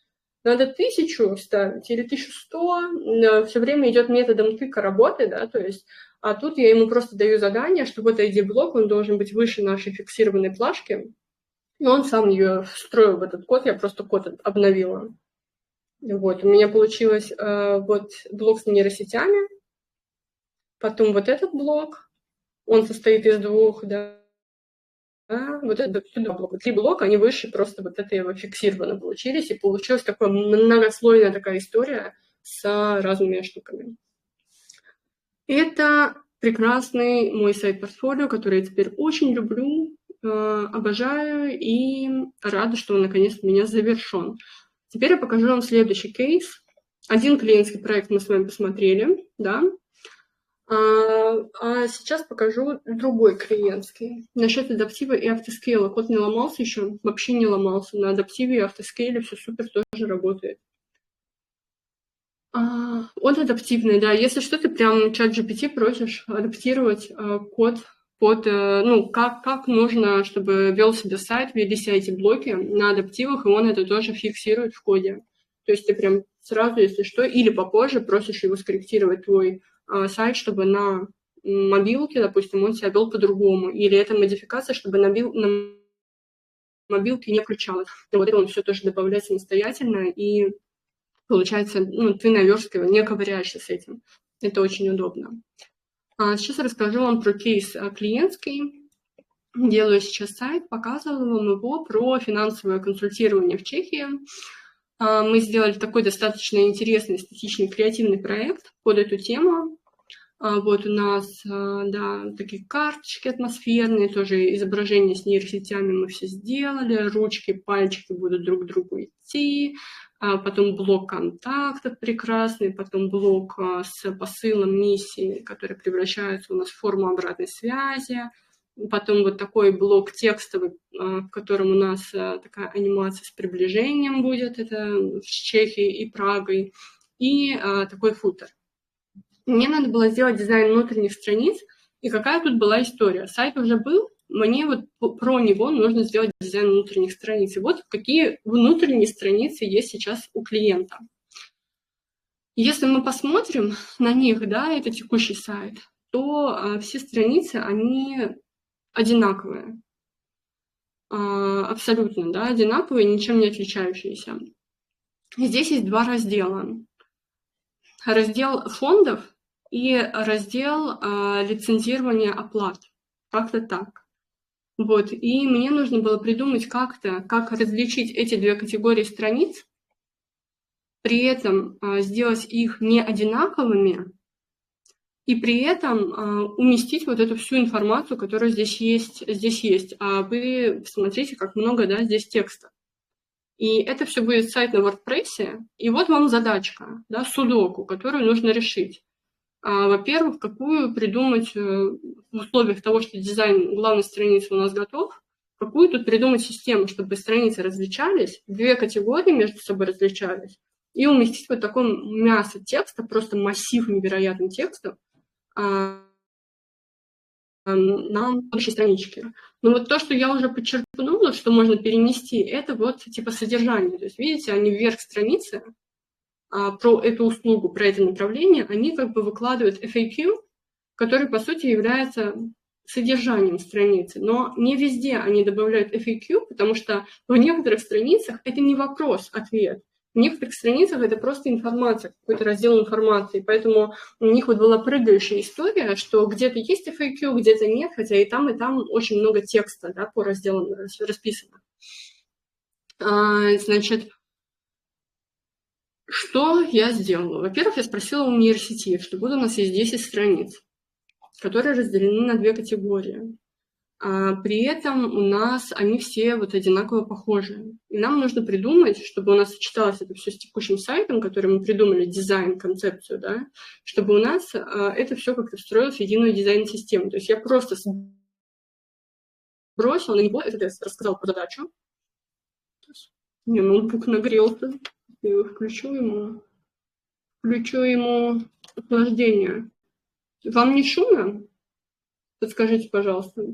надо 1000 ставить или 1100, все время идет методом тыка работы, да, то есть, а тут я ему просто даю задание, что вот ID-блок, он должен быть выше нашей фиксированной плашки, и он сам ее встроил в этот код, я просто код обновила. Вот, у меня получилось вот блок с нейросетями, потом вот этот блок, он состоит из 2, да, вот это 2 блока. 3 блока, они выше просто вот этого фиксированно получились, и получилась такая многослойная такая история с разными штуками. Это прекрасный мой сайт-портфолио, который я теперь очень люблю, обожаю и рада, что он наконец-то у меня завершен. Теперь я покажу вам следующий кейс. Один клиентский проект мы с вами посмотрели, да. А сейчас покажу другой клиентский. Насчет адаптива и автоскейла. Код не ломался еще? Вообще не ломался. На адаптиве и автоскейле все супер тоже работает. Он адаптивный, да. Если что, ты прям чат GPT просишь адаптировать код под, как нужно, чтобы вел себя сайт, вели себя эти блоки на адаптивах, и он это тоже фиксирует в коде. То есть ты прям сразу, если что, или попозже просишь его скорректировать твой сайт, чтобы на мобилке, допустим, он себя вел по-другому. Или это модификация, чтобы на мобилке не включалось. И вот это он все тоже добавляет самостоятельно, и получается, ты наверстывая, не ковыряешься с этим. Это очень удобно. Сейчас расскажу вам про кейс клиентский. Делаю сейчас сайт, показываю вам его про финансовое консультирование в Чехии. Мы сделали такой достаточно интересный, эстетичный, креативный проект под эту тему. Вот у нас, да, такие карточки атмосферные, тоже изображения с нейросетями мы все сделали, ручки, пальчики будут друг к другу идти, потом блок контактов прекрасный, потом блок с посылом миссии, который превращается у нас в форму обратной связи, потом вот такой блок текстовый, в котором у нас такая анимация с приближением будет, это с Чехией и Прагой, и такой футер. Мне надо было сделать дизайн внутренних страниц, и какая тут была история. Сайт уже был, мне вот про него нужно сделать дизайн внутренних страниц. И вот какие внутренние страницы есть сейчас у клиента. Если мы посмотрим на них, да, это текущий сайт, то все страницы, они одинаковые. Абсолютно, да, одинаковые, ничем не отличающиеся. Здесь есть два раздела. Раздел фондов и раздел лицензирования оплат. Как-то так. Вот. И мне нужно было придумать как-то, как различить эти две категории страниц, при этом сделать их не одинаковыми, и при этом уместить вот эту всю информацию, которая здесь есть. А вы смотрите, как много, да, здесь текста. И это все будет сайт на WordPress, и вот вам задачка, да, судоку, которую нужно решить. Во-первых, какую придумать в условиях того, что дизайн главной страницы у нас готов, какую тут придумать систему, чтобы страницы различались, две категории между собой различались, и уместить вот такое мясо текста, просто массив невероятных текстов на общей страничке. Но вот то, что я уже подчеркнула, что можно перенести, это вот типа содержание. То есть, видите, они вверх страницы про эту услугу, про это направление, они как бы выкладывают FAQ, который, по сути, является содержанием страницы. Но не везде они добавляют FAQ, потому что в некоторых страницах это не вопрос-ответ. В некоторых страницах это просто информация, какой-то раздел информации. Поэтому у них вот была прыгающая история, что где-то есть FAQ, где-то нет, хотя и там очень много текста, да, по разделам расписано. Значит, что я сделала? Во-первых, я спросила у университета, что вот у нас есть 10 страниц, которые разделены на две категории. При этом у нас они все вот одинаково похожи. И нам нужно придумать, чтобы у нас сочеталось это все с текущим сайтом, который мы придумали, дизайн, концепцию, да, чтобы у нас это все как-то встроилось в единую дизайн-систему. То есть я просто бросила на него, это я рассказала про задачу. Мне ноутбук нагрелся. Я включу ему охлаждение. Вам не шумно? Подскажите, пожалуйста.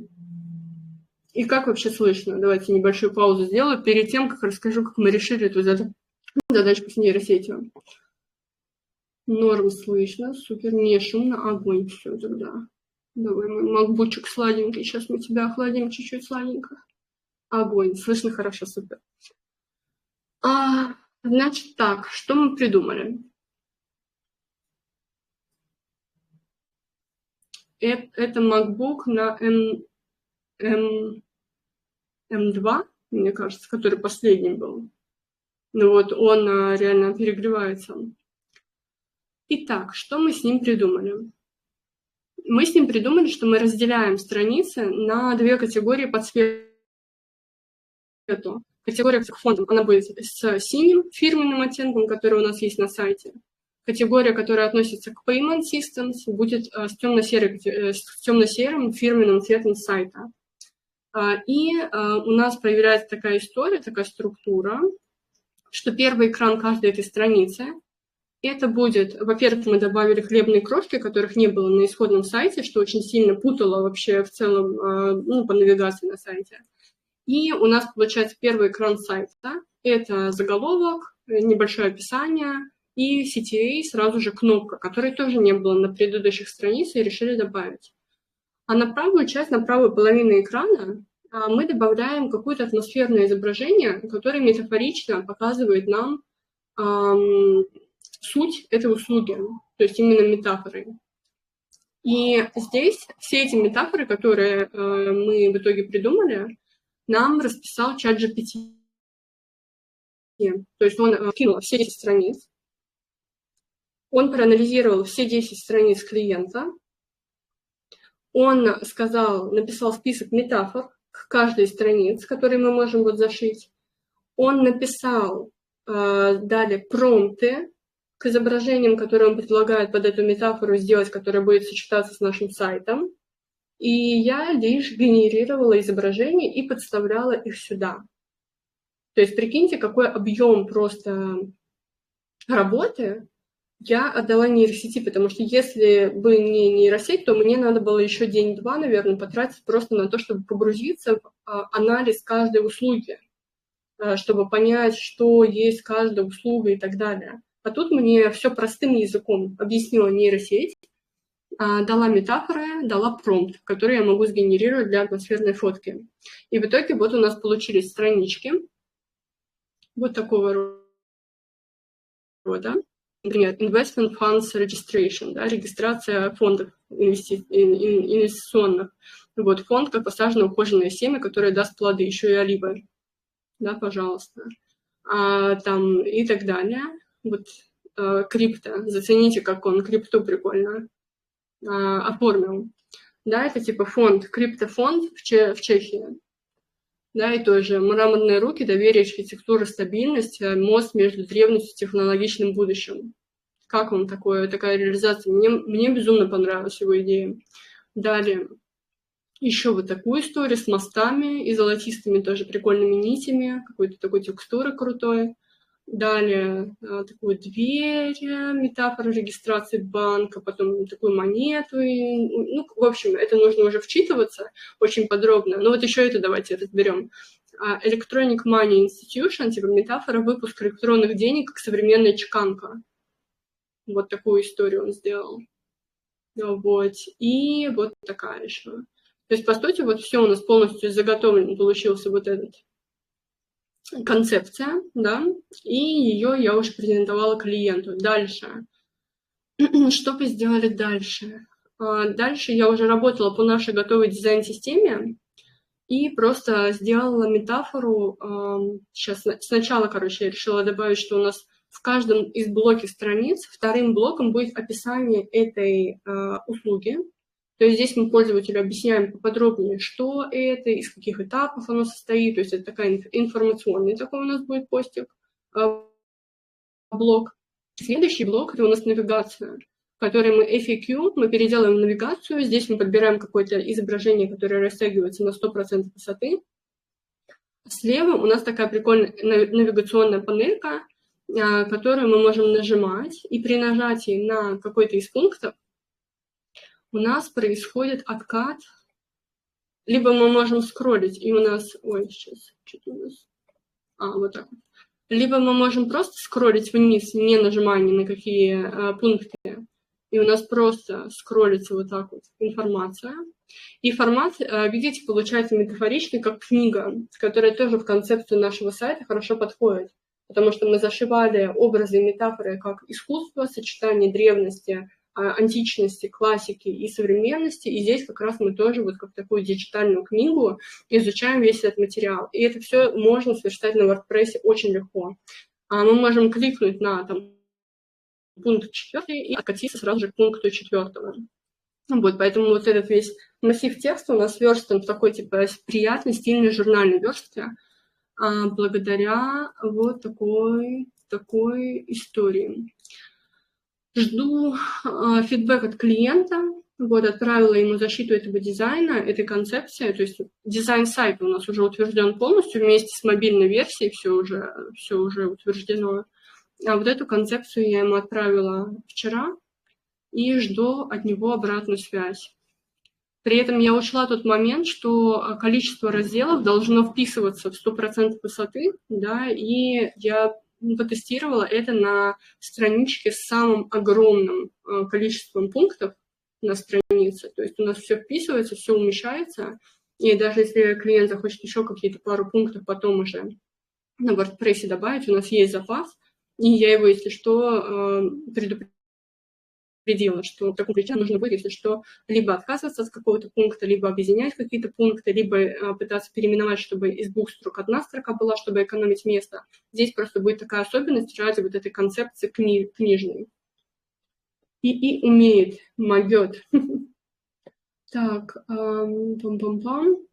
И как вообще слышно? Давайте небольшую паузу сделаю перед тем, как расскажу, как мы решили эту задачку с нейросетью. Норм слышно, супер, не шумно, огонь, все тогда. Давай, мой макбучик сладенький, сейчас мы тебя охладим чуть-чуть сладенько. Огонь, слышно хорошо, супер. Значит так, что мы придумали? Это MacBook на M2, мне кажется, который последним был. Ну вот он реально перегревается. Итак, что мы с ним придумали? Мы с ним придумали, что мы разделяем страницы на две категории по цвету. Категория к фондам, она будет с синим фирменным оттенком, который у нас есть на сайте. Категория, которая относится к Payment Systems, будет с темно-серым фирменным цветом сайта. И у нас появляется такая история, такая структура, что первый экран каждой этой страницы, это будет, во-первых, мы добавили хлебные крошки, которых не было на исходном сайте, что очень сильно путало вообще в целом по навигации на сайте. И у нас получается первый экран сайта, это заголовок, небольшое описание и CTA, сразу же кнопка, которой тоже не было на предыдущих страницах и решили добавить. А на правую часть, на правую половину экрана мы добавляем какое-то атмосферное изображение, которое метафорично показывает нам суть этой услуги, то есть именно метафоры. И здесь все эти метафоры, которые мы в итоге придумали, нам расписал ChatGPT. То есть он кинул все 10 страниц, он проанализировал все 10 страниц клиента, он написал список метафор к каждой странице, которые мы можем вот зашить. Он написал далее промпты к изображениям, которые он предлагает под эту метафору сделать, которая будет сочетаться с нашим сайтом. И я лишь генерировала изображения и подставляла их сюда. То есть прикиньте, какой объем просто работы я отдала нейросети, потому что если бы не нейросеть, то мне надо было еще день-два, наверное, потратить просто на то, чтобы погрузиться в анализ каждой услуги, чтобы понять, что есть каждая услуга и так далее. А тут мне все простым языком объяснила нейросеть, дала метафоры, дала промпт, который я могу сгенерировать для атмосферной фотки. И в итоге вот у нас получились странички вот такого рода. Например, Investment Funds Registration, да, регистрация фондов инвестиционных. Вот фонд, как посаженное ухоженное семя, которое даст плоды, еще и оливы. Да, пожалуйста. Там и так далее. Вот крипто. Зацените, как он крипту прикольно оформил. Да, это типа фонд, криптофонд в Чехии. Да, и тоже мраморные руки, доверие, архитектура, стабильность, мост между древностью и технологичным будущим. Как вам такая реализация? Мне безумно понравилась его идея. Далее, еще вот такую историю с мостами и золотистыми тоже прикольными нитями, какой-то такой текстуры крутой. Далее такую дверь, метафора регистрации банка, потом такую монету. Ну, в общем, это нужно уже вчитываться очень подробно. Но вот еще это давайте разберем. Electronic Money Institution, типа метафора выпуска электронных денег как современная чеканка. Вот такую историю он сделал. Вот. И вот такая еще. То есть, по сути, вот все у нас полностью заготовлен получился вот этот концепция, да, и ее я уже презентовала клиенту. Дальше. Что вы сделали дальше? Дальше я уже работала по нашей готовой дизайн-системе и просто сделала метафору. Сейчас сначала, короче, я решила добавить, что у нас в каждом из блоков страниц вторым блоком будет описание этой услуги. То есть здесь мы пользователю объясняем поподробнее, что это, из каких этапов оно состоит. То есть это такая информационный такой у нас будет постик, блок. Следующий блок – это у нас навигация, в которой мы FAQ, мы переделаем навигацию. Здесь мы подбираем какое-то изображение, которое растягивается на 100% высоты. Слева у нас такая прикольная навигационная панелька, которую мы можем нажимать. И при нажатии на какой-то из пунктов у нас происходит откат. Либо мы можем скроллить, и у нас... Ой, сейчас, что-то у нас... вот так вот. Либо мы можем просто скроллить вниз, не нажимая ни на какие пункты, и у нас просто скроллится вот так вот информация. И формат, видите, получается метафоричный, как книга, которая тоже в концепцию нашего сайта хорошо подходит, потому что мы зашивали образы и метафоры как искусство, сочетание древности, античности, классики и современности, и здесь как раз мы тоже вот как такую диджитальную книгу изучаем весь этот материал. И это все можно сверстать на WordPress очень легко. Мы можем кликнуть на там, пункт 4 и откатиться сразу же к пункту 4. Вот, поэтому вот этот весь массив текста у нас сверстан в такой типа приятной, стильной журнальной верстке благодаря вот такой истории. Жду фидбэк от клиента. Вот, отправила ему защиту этого дизайна, этой концепции. То есть дизайн сайта у нас уже утвержден полностью вместе с мобильной версией, все уже утверждено. А вот эту концепцию я ему отправила вчера и жду от него обратную связь. При этом я учла тот момент, что количество разделов должно вписываться в 100% высоты, да, и я потестировала это на страничке с самым огромным количеством пунктов на странице. То есть у нас все вписывается, все умещается, и даже если клиент захочет еще какие-то пару пунктов потом уже на WordPress добавить, у нас есть запас, и я его, если что, предела, что в таком ключе нужно будет, если что, либо отказываться от какого-то пункта, либо объединять какие-то пункты, либо пытаться переименовать, чтобы из 2 строк 1 строка была, чтобы экономить место. Здесь просто будет такая особенность ради вот этой концепции книжной. И умеет, могет. Так, пам-пам-пам.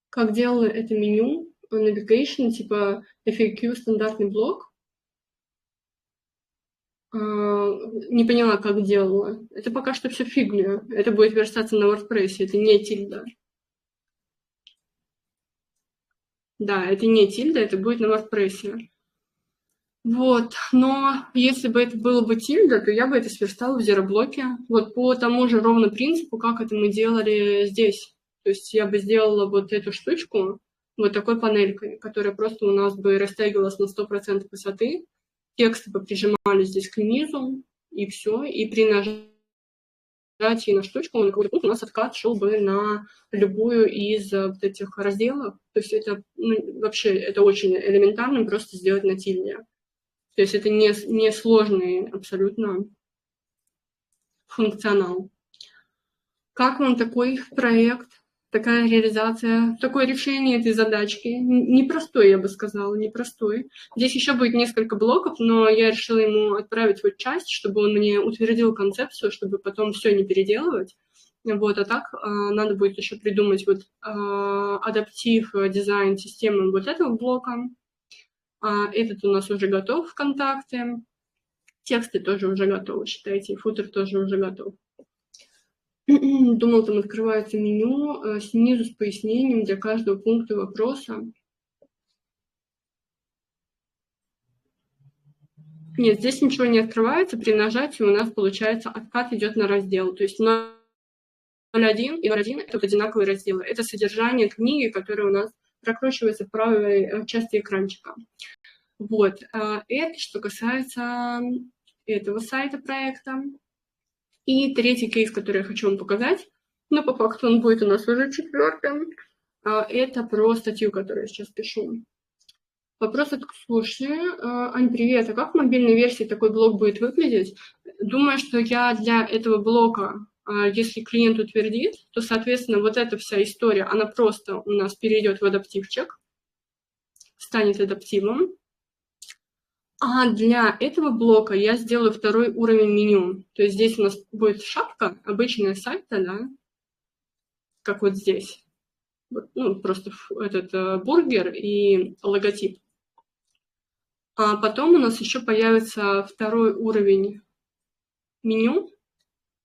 Как делала это меню, navigation, типа FAQ, стандартный блок. Не поняла, как делала. Это пока что все фигня. Это будет верстаться на WordPress, это не тильда. Да, это не тильда, это будет на WordPress. Вот, но если бы это было бы тильда, то я бы это сверстала в зероблоке. Вот по тому же ровно принципу, как это мы делали здесь. То есть я бы сделала вот эту штучку вот такой панелькой, которая просто у нас бы растягивалась на 100% высоты. Тексты бы прижимались здесь к низу, и все. И при нажатии на штучку, на какой-то пункт, у нас откат шел бы на любую из вот этих разделов. То есть это вообще это очень элементарно просто сделать на тильде. То есть это не сложный абсолютно функционал. Как вам такой проект, такая реализация, такое решение этой задачки? Непростой, я бы сказала, непростой. Здесь еще будет несколько блоков, но я решила ему отправить вот часть, чтобы он мне утвердил концепцию, чтобы потом все не переделывать. Вот, а так надо будет еще придумать вот адаптив дизайн системы вот этого блока. Этот у нас уже готов ВКонтакте. Тексты тоже уже готовы, считайте, и футер тоже уже готов. Думал, там открывается меню снизу с пояснением для каждого пункта вопроса. Нет, здесь ничего не открывается. При нажатии у нас, получается, откат идет на раздел. То есть 0.1 и 0.1 – это одинаковые разделы. Это содержание книги, которое у нас прокручивается в правой части экранчика. Вот. Это что касается этого сайта проекта. И третий кейс, который я хочу вам показать, но по факту он будет у нас уже четвертым, это про статью, которую я сейчас пишу. Вопрос от Ксюши. Ань, привет, а как в мобильной версии такой блок будет выглядеть? Думаю, что я для этого блока, если клиент утвердит, то, соответственно, вот эта вся история, она просто у нас перейдет в адаптивчик, станет адаптивом. А для этого блока я сделаю второй уровень меню. То есть здесь у нас будет шапка, обычная сайта, да, как вот здесь. Ну, просто этот бургер и логотип. А потом у нас еще появится второй уровень меню,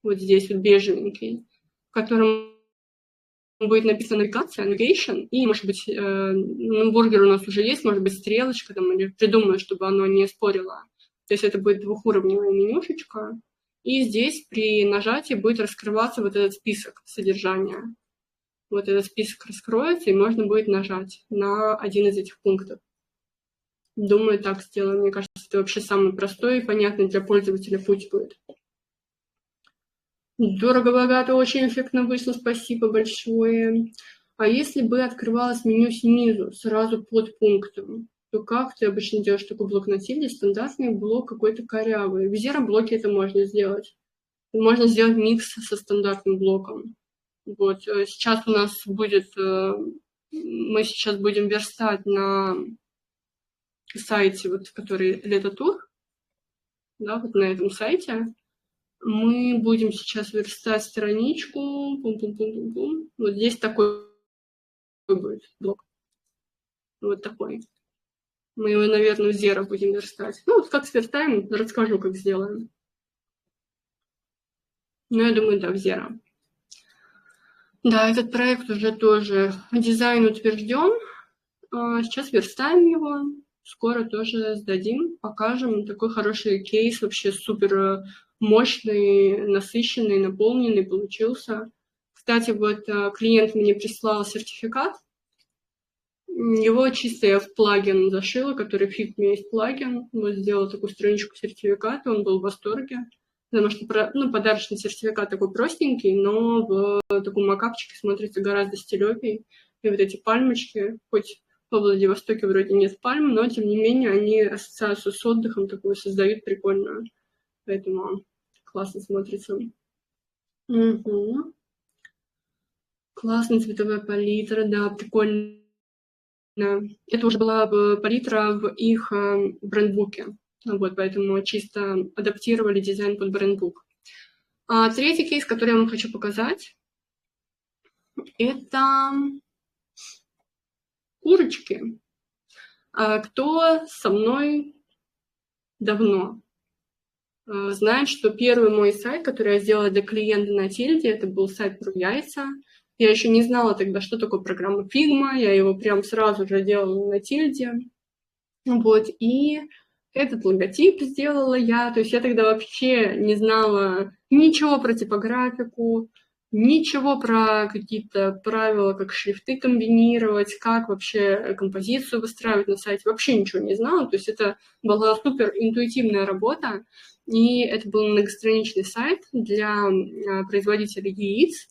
вот здесь вот бежевенький, в котором будет написано навигация, navigation, и, может быть, бургер у нас уже есть, может быть, стрелочка, там, или придумаю, чтобы оно не спорило. То есть это будет двухуровневая менюшечка, и здесь при нажатии будет раскрываться вот этот список содержания. Вот этот список раскроется, и можно будет нажать на один из этих пунктов. Думаю, так сделаю. Мне кажется, это вообще самый простой и понятный для пользователя путь будет. Дорого-богато, очень эффектно вышло, спасибо большое. А если бы открывалось меню снизу, сразу под пунктом, то как ты обычно делаешь такой блок на тильде? Стандартный блок какой-то корявый. В зероблоке это можно сделать. Можно сделать микс со стандартным блоком. Вот. Сейчас у нас будет... Мы сейчас будем верстать на сайте, вот, который Лето-тур, да, вот на этом сайте. Мы будем сейчас верстать страничку. Пум-пум-пум-пум-пум. Вот здесь такой будет блок. Вот такой. Мы его, наверное, в Zero будем верстать. Ну, вот как сверстаем, расскажу, как сделаем. Но я думаю, да, в Zero. Да, этот проект уже тоже дизайн утвержден. Сейчас верстаем его. Скоро тоже сдадим, покажем. Такой хороший кейс, вообще супер мощный, насыщенный, наполненный получился. Кстати, вот клиент мне прислал сертификат. Его чисто я в плагин зашила, который в Figma есть плагин. Вот сделала такую страничку сертификата, он был в восторге. Потому что подарочный сертификат такой простенький, но в таком макапчике смотрится гораздо стилёвей. И вот эти пальмочки, хоть во Владивостоке вроде нет пальм, но тем не менее они ассоциацию с отдыхом такую создают прикольную. Поэтому классно смотрится. Угу. Классная цветовая палитра, да, прикольно. Это уже была палитра в их брендбуке. Вот, поэтому чисто адаптировали дизайн под брендбук. Третий кейс, который я вам хочу показать, это курочки. Кто со мной давно знает, что первый мой сайт, который я сделала для клиента на тильде, это был сайт про яйца. Я еще не знала тогда, что такое программа Figma, я его прям сразу же делала на тильде. Вот, и этот логотип сделала я. То есть я тогда вообще не знала ничего про типографику, ничего про какие-то правила, как шрифты комбинировать, как вообще композицию выстраивать на сайте. Вообще ничего не знала. То есть это была супер интуитивная работа. И это был многостраничный сайт для производителя яиц.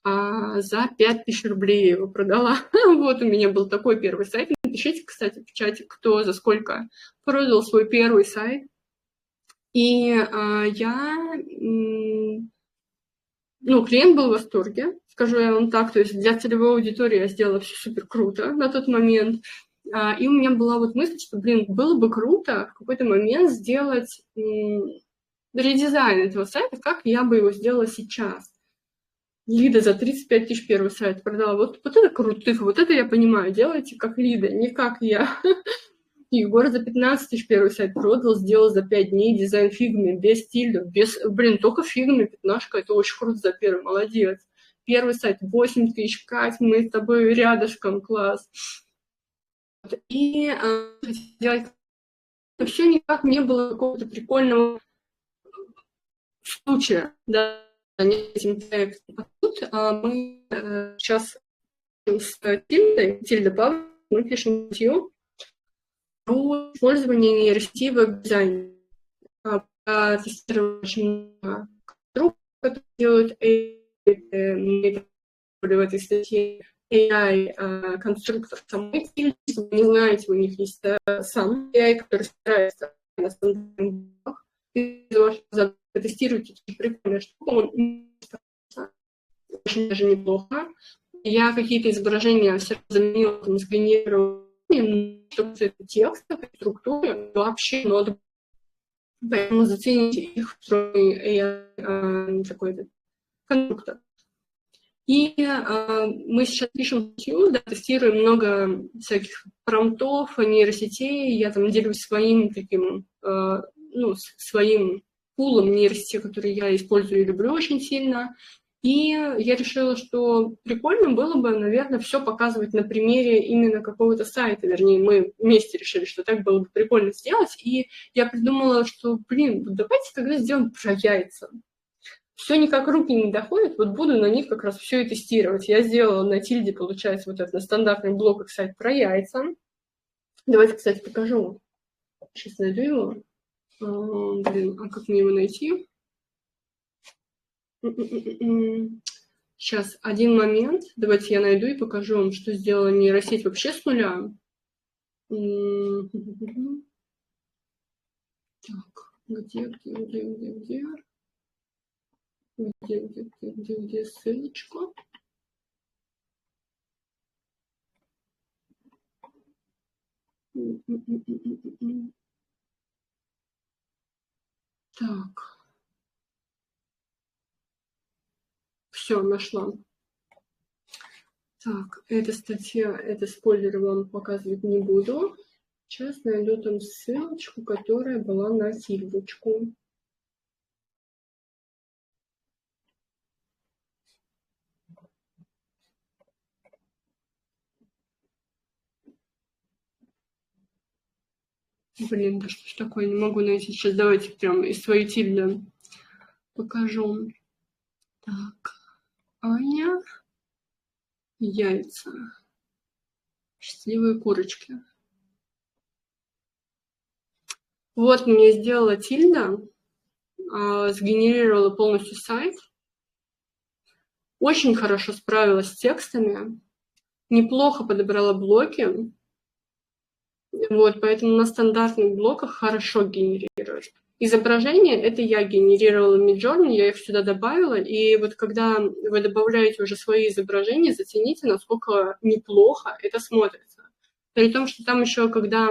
За 5000 рублей я его продала. Вот у меня был такой первый сайт. Напишите, кстати, в чате, кто за сколько продал свой первый сайт. И клиент был в восторге, скажу я вам так. То есть для целевой аудитории я сделала все супер круто на тот момент. И у меня была вот мысль, что, было бы круто в какой-то момент сделать редизайн этого сайта, как я бы его сделала сейчас. Лида за 35 тысяч первый сайт продала. Вот это крутых, вот это я понимаю. Делайте как Лида, не как я. Егор за 15 тысяч первый сайт продал, сделал за 5 дней дизайн фигме, без стиля, только фигме, пятнашка, это очень круто за первый, молодец. Первый сайт 8 тысяч, Кать, мы с тобой рядышком, класс. И делать все никак не было какого-то прикольного случая, да, этим проектом. Тут мы сейчас с Тильдой Павловной мы пишем статью про использование нейросети в дизайне. Тестировали очень много групп, которые делают AI, в этой статье AI-конструктор самой Тильды. Если вы не знаете, у них есть сам AI, который старается на стандартных блоках. Тестируйте, прикольная штука, он очень даже неплохо. Я какие-то изображения все заменила, там, сгенерировала, чтобы это текст, структура вообще надо. Поэтому зацените их в такой конструктор. И мы сейчас пишем статью, да, тестируем много всяких промптов, нейросетей. Я там делюсь своим таким, своим пулом нейросети, который я использую и люблю очень сильно. И я решила, что прикольно было бы, наверное, все показывать на примере именно какого-то сайта. Вернее, мы вместе решили, что так было бы прикольно сделать. И я придумала, что, давайте тогда сделаем про яйца. Все никак руки не доходят, вот буду на них как раз все и тестировать. Я сделала на Тильде, получается, вот это на стандартных блоках сайт про яйца. Давайте, кстати, покажу. Сейчас найду его. Как мне его найти? Сейчас, один момент. Давайте я найду и покажу вам, что сделала нейросеть вообще с нуля. Так, где ссылочка? Так. Все, нашла. Так, эта статья, это спойлеры вам показывать не буду. Сейчас найду там ссылочку, которая была на Тильдочку. Да что ж такое, не могу найти. Сейчас давайте прям из своей Тильды покажу. Так, Аня, яйца, счастливые курочки. Вот мне сделала Тильда, сгенерировала полностью сайт. Очень хорошо справилась с текстами, неплохо подобрала блоки. Вот, поэтому на стандартных блоках хорошо генерирует. Изображение это я генерировала в Midjourney, я их сюда добавила, и вот когда вы добавляете уже свои изображения, зацените, насколько неплохо это смотрится. При том, что там еще, когда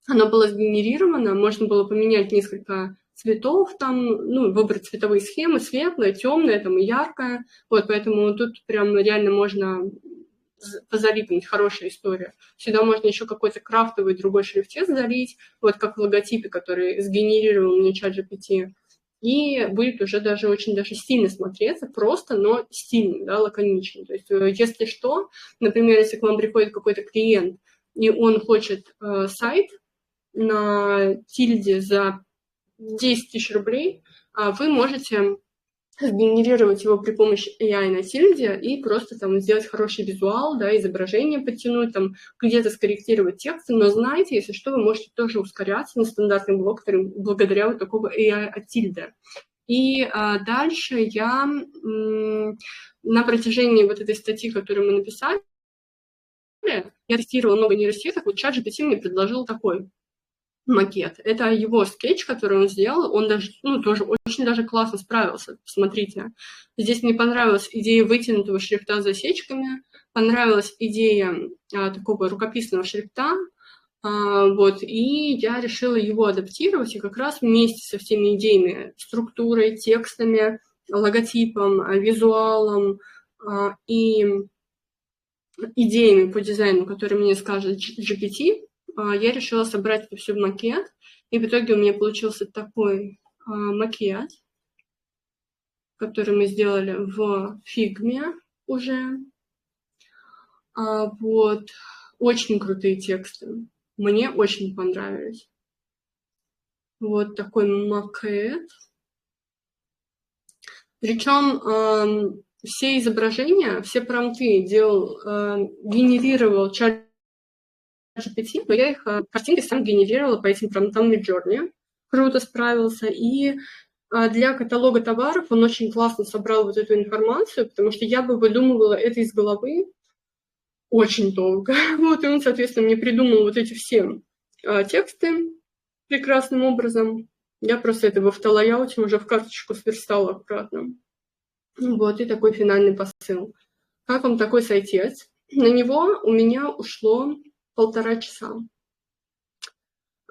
оно было сгенерировано, можно было поменять несколько цветов, там, выбрать цветовые схемы, светлое, темное, там, и яркое. Вот, поэтому тут прям реально можно позалипнуть, хорошая история. Сюда можно еще какой-то крафтовый другой шрифтец залить, вот как в логотипе, который сгенерировал мне ChatGPT. И будет уже даже очень даже стильно смотреться, просто, но стильно, да, лаконично. То есть, если что, например, если к вам приходит какой-то клиент, и он хочет сайт на тильде за 10 тысяч рублей, вы можете сгенерировать его при помощи AI на тильде и просто там сделать хороший визуал, да, изображение подтянуть, там где-то скорректировать тексты, но знаете, если что, вы можете тоже ускоряться на стандартный блок благодаря вот такого AI от тильда. И дальше я на протяжении вот этой статьи, которую мы написали, я тестировала много нейросеток, вот ChatGPT мне предложил такой макет. Это его скетч, который он сделал, он даже, тоже очень даже классно справился. Посмотрите, здесь мне понравилась идея вытянутого шрифта с засечками, понравилась идея такого рукописного шрифта, вот, и я решила его адаптировать, и как раз вместе со всеми идеями, структурой, текстами, логотипом, визуалом и идеями по дизайну, которые мне скажет GPT, я решила собрать это все в макет, и в итоге у меня получился такой макет, который мы сделали в Figma уже. Вот, очень крутые тексты, мне очень понравились. Вот такой макет. Причем все изображения, все промпты генерировал ChatGPT, но я их картинки сам генерировала по этим промптам Midjourney. Круто справился. И для каталога товаров он очень классно собрал вот эту информацию, потому что я бы выдумывала это из головы очень долго. Вот, и он, соответственно, мне придумал вот эти все тексты прекрасным образом. Я просто это в автолояуте уже в карточку сверстала аккуратно. Вот, и такой финальный посыл. Как вам такой сайтец? На него у меня ушло 1,5 часа.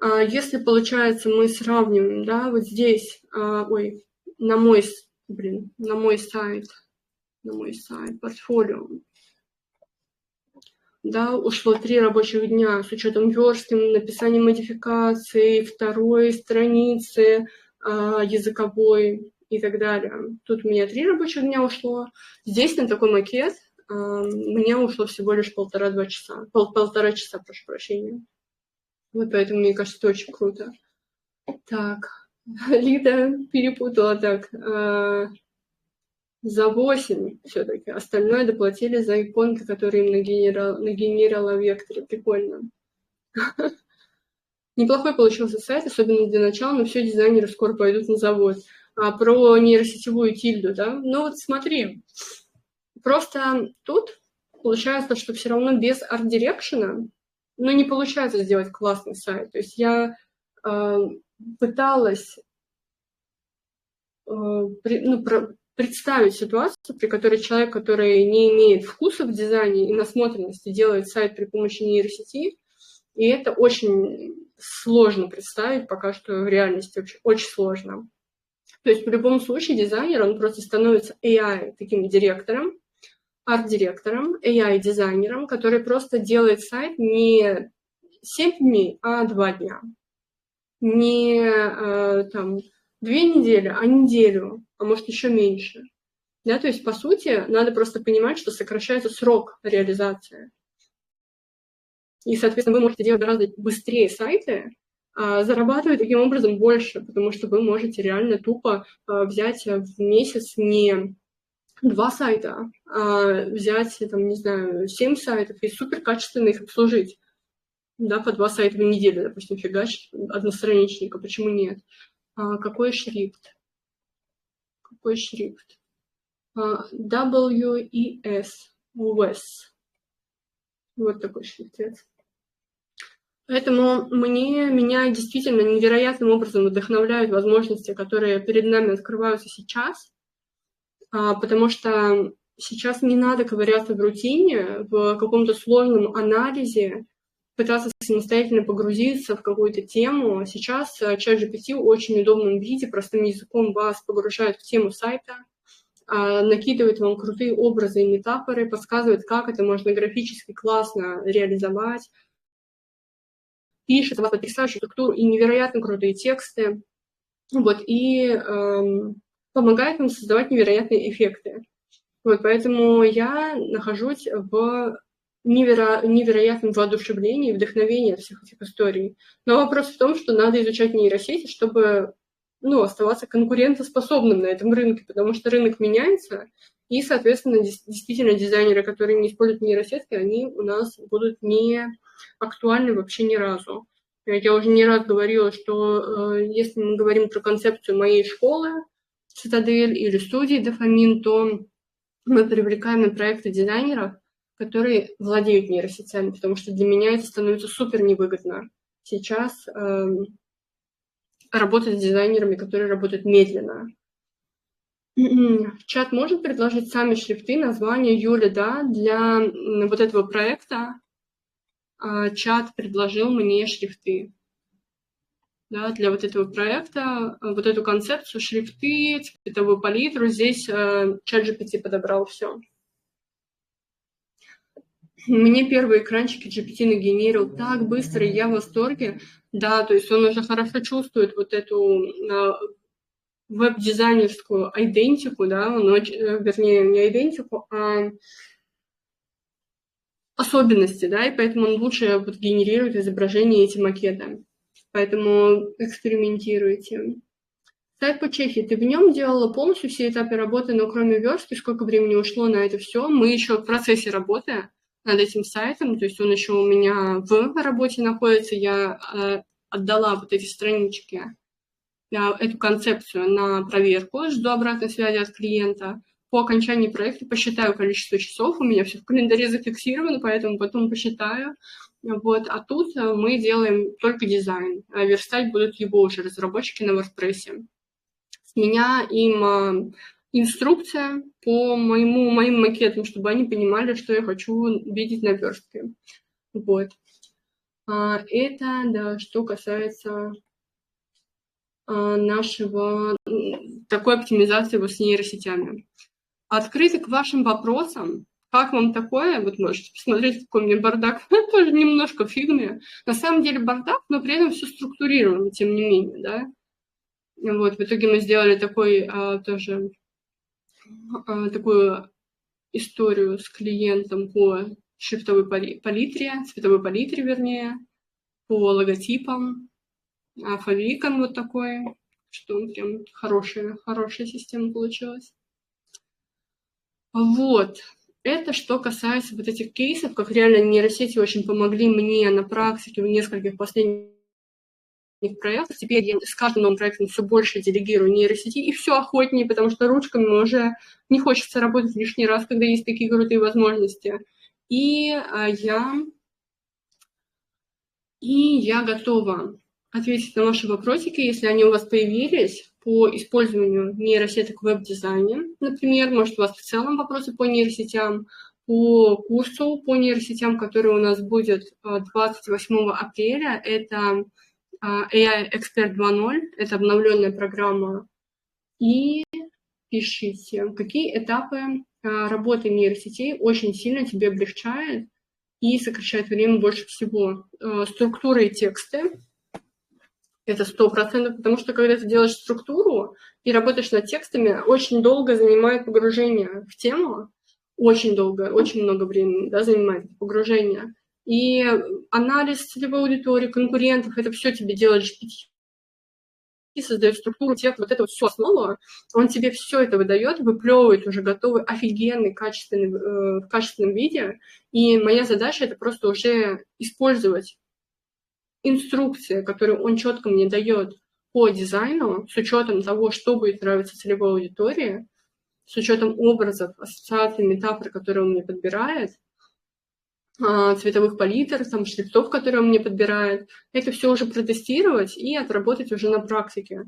Если, получается, мы сравниваем, да, вот здесь, на мой сайт, портфолио, да, ушло 3 рабочих дня с учетом верстки, написания модификаций, второй страницы языковой и так далее. Тут у меня 3 рабочих дня ушло. Здесь на такой макет мне ушло всего лишь 1,5-2 часа. 1,5 часа, прошу прощения. Вот поэтому, мне кажется, это очень круто. Так, Лида перепутала так. За 8 все-таки. Остальное доплатили за иконки, которые им нагенерила в векторе. Прикольно. Неплохой получился сайт, особенно для начала, но все дизайнеры скоро пойдут на завод. Про нейросетевую тильду, да? Ну вот смотри, просто тут получается, что все равно без арт-дирекшена, не получается сделать классный сайт. То есть я пыталась представить ситуацию, при которой человек, который не имеет вкуса в дизайне и насмотренности, делает сайт при помощи нейросети, и это очень сложно представить пока что в реальности, вообще очень сложно. То есть в любом случае дизайнер, он просто становится AI таким директором, арт-директором, AI-дизайнером, который просто делает сайт не 7 дней, а 2 дня. Не 2 недели, а неделю, а может еще меньше. Да, то есть, по сути, надо просто понимать, что сокращается срок реализации. И, соответственно, вы можете делать гораздо быстрее сайты, зарабатывать таким образом больше, потому что вы можете реально тупо взять в месяц не 2 сайта, а взять, 7 сайтов и суперкачественно их обслужить. Да, по 2 сайта в неделю, допустим, фигачить одностраничника, почему нет? Какой шрифт? WES. Вот такой шрифтец. Поэтому меня действительно невероятным образом вдохновляют возможности, которые перед нами открываются сейчас, потому что сейчас не надо ковыряться в рутине, в каком-то сложном анализе, пытаться самостоятельно погрузиться в какую-то тему. Сейчас ChatGPT в очень удобном виде, простым языком вас погружает в тему сайта, накидывает вам крутые образы и метафоры, подсказывает, как это можно графически классно реализовать, пишет вас потрясающую структуру и невероятно крутые тексты, вот, и помогает вам создавать невероятные эффекты. Вот, поэтому я нахожусь в невероятном воодушевлении и вдохновении от всех этих историй. Но вопрос в том, что надо изучать нейросети, чтобы оставаться конкурентоспособным на этом рынке, потому что рынок меняется, и, соответственно, действительно дизайнеры, которые не используют нейросетки, они у нас будут не актуальны вообще ни разу. Я уже не раз говорила, что если мы говорим про концепцию моей школы, Цитадель или студии Дофамин, то мы привлекаем на проекты дизайнеров, которые владеют нейросетями, потому что для меня это становится супер невыгодно сейчас работать с дизайнерами, которые работают медленно. Чат может предложить сами шрифты, название Юля, да, для вот этого проекта. Чат предложил мне шрифты, да, для вот этого проекта, вот эту концепцию, шрифты, цветовую палитру. Здесь чат GPT подобрал все. Мне первые экранчики GPT нагенерил так быстро, и я в восторге. Да, то есть он уже хорошо чувствует вот эту веб-дизайнерскую идентику, да, вернее, не идентику, а особенности, да, и поэтому он лучше вот генерирует изображения эти макеты. Поэтому экспериментируйте. Сайт по Чехии. Ты в нем делала полностью все этапы работы, но кроме верстки, сколько времени ушло на это все? Мы еще в процессе работы над этим сайтом, то есть он еще у меня в работе находится. Я отдала вот эти странички, эту концепцию на проверку, жду обратной связи от клиента. По окончании проекта посчитаю количество часов, у меня все в календаре зафиксировано, поэтому потом посчитаю. Вот. А тут мы делаем только дизайн, а верстать будут его уже разработчики на WordPress. С меня им инструкция по моим макетам, чтобы они понимали, что я хочу видеть на верстке. Вот. Это, да, что касается нашего такой оптимизации вот с нейросетями. Открыты к вашим вопросам. Как вам такое? Вот можете посмотреть, какой у меня бардак. Тоже немножко фигня. На самом деле бардак, но при этом все структурировано, тем не менее, да. Вот, в итоге мы сделали тоже такую историю с клиентом по шрифтовой палитре, цветовой палитре, вернее, по логотипам. Favicon вот такой, что он прям хорошая система получилась. Вот. Это что касается вот этих кейсов, как реально нейросети очень помогли мне на практике в нескольких последних проектах. Теперь я с каждым новым проектом все больше делегирую нейросети, и все охотнее, потому что ручками уже не хочется работать лишний раз, когда есть такие крутые возможности. И я готова ответить на ваши вопросики, если они у вас появились, по использованию нейросеток в веб-дизайне. Например, может, у вас в целом вопросы по нейросетям, по курсу по нейросетям, который у нас будет 28 апреля. Это AI Expert 2.0, это обновленная программа. И пишите, какие этапы работы нейросетей очень сильно тебе облегчает и сокращает время больше всего. Структуры и тексты. Это 100%, потому что когда ты делаешь структуру и работаешь над текстами, очень долго занимает погружение в тему, очень долго, очень много времени, да, занимает погружение. И анализ целевой аудитории, конкурентов, это все тебе делает GPT, создает структуру, текст, вот это вот все основу, он тебе все это выдает, выплевывает уже готовый, офигенный, качественный, в качественном виде. И моя задача это просто уже использовать инструкции, которые он четко мне дает по дизайну, с учетом того, что будет нравиться целевой аудитории, с учетом образов, ассоциаций, метафор, которые он мне подбирает, цветовых палитр, там, шрифтов, которые он мне подбирает, это все уже протестировать и отработать уже на практике.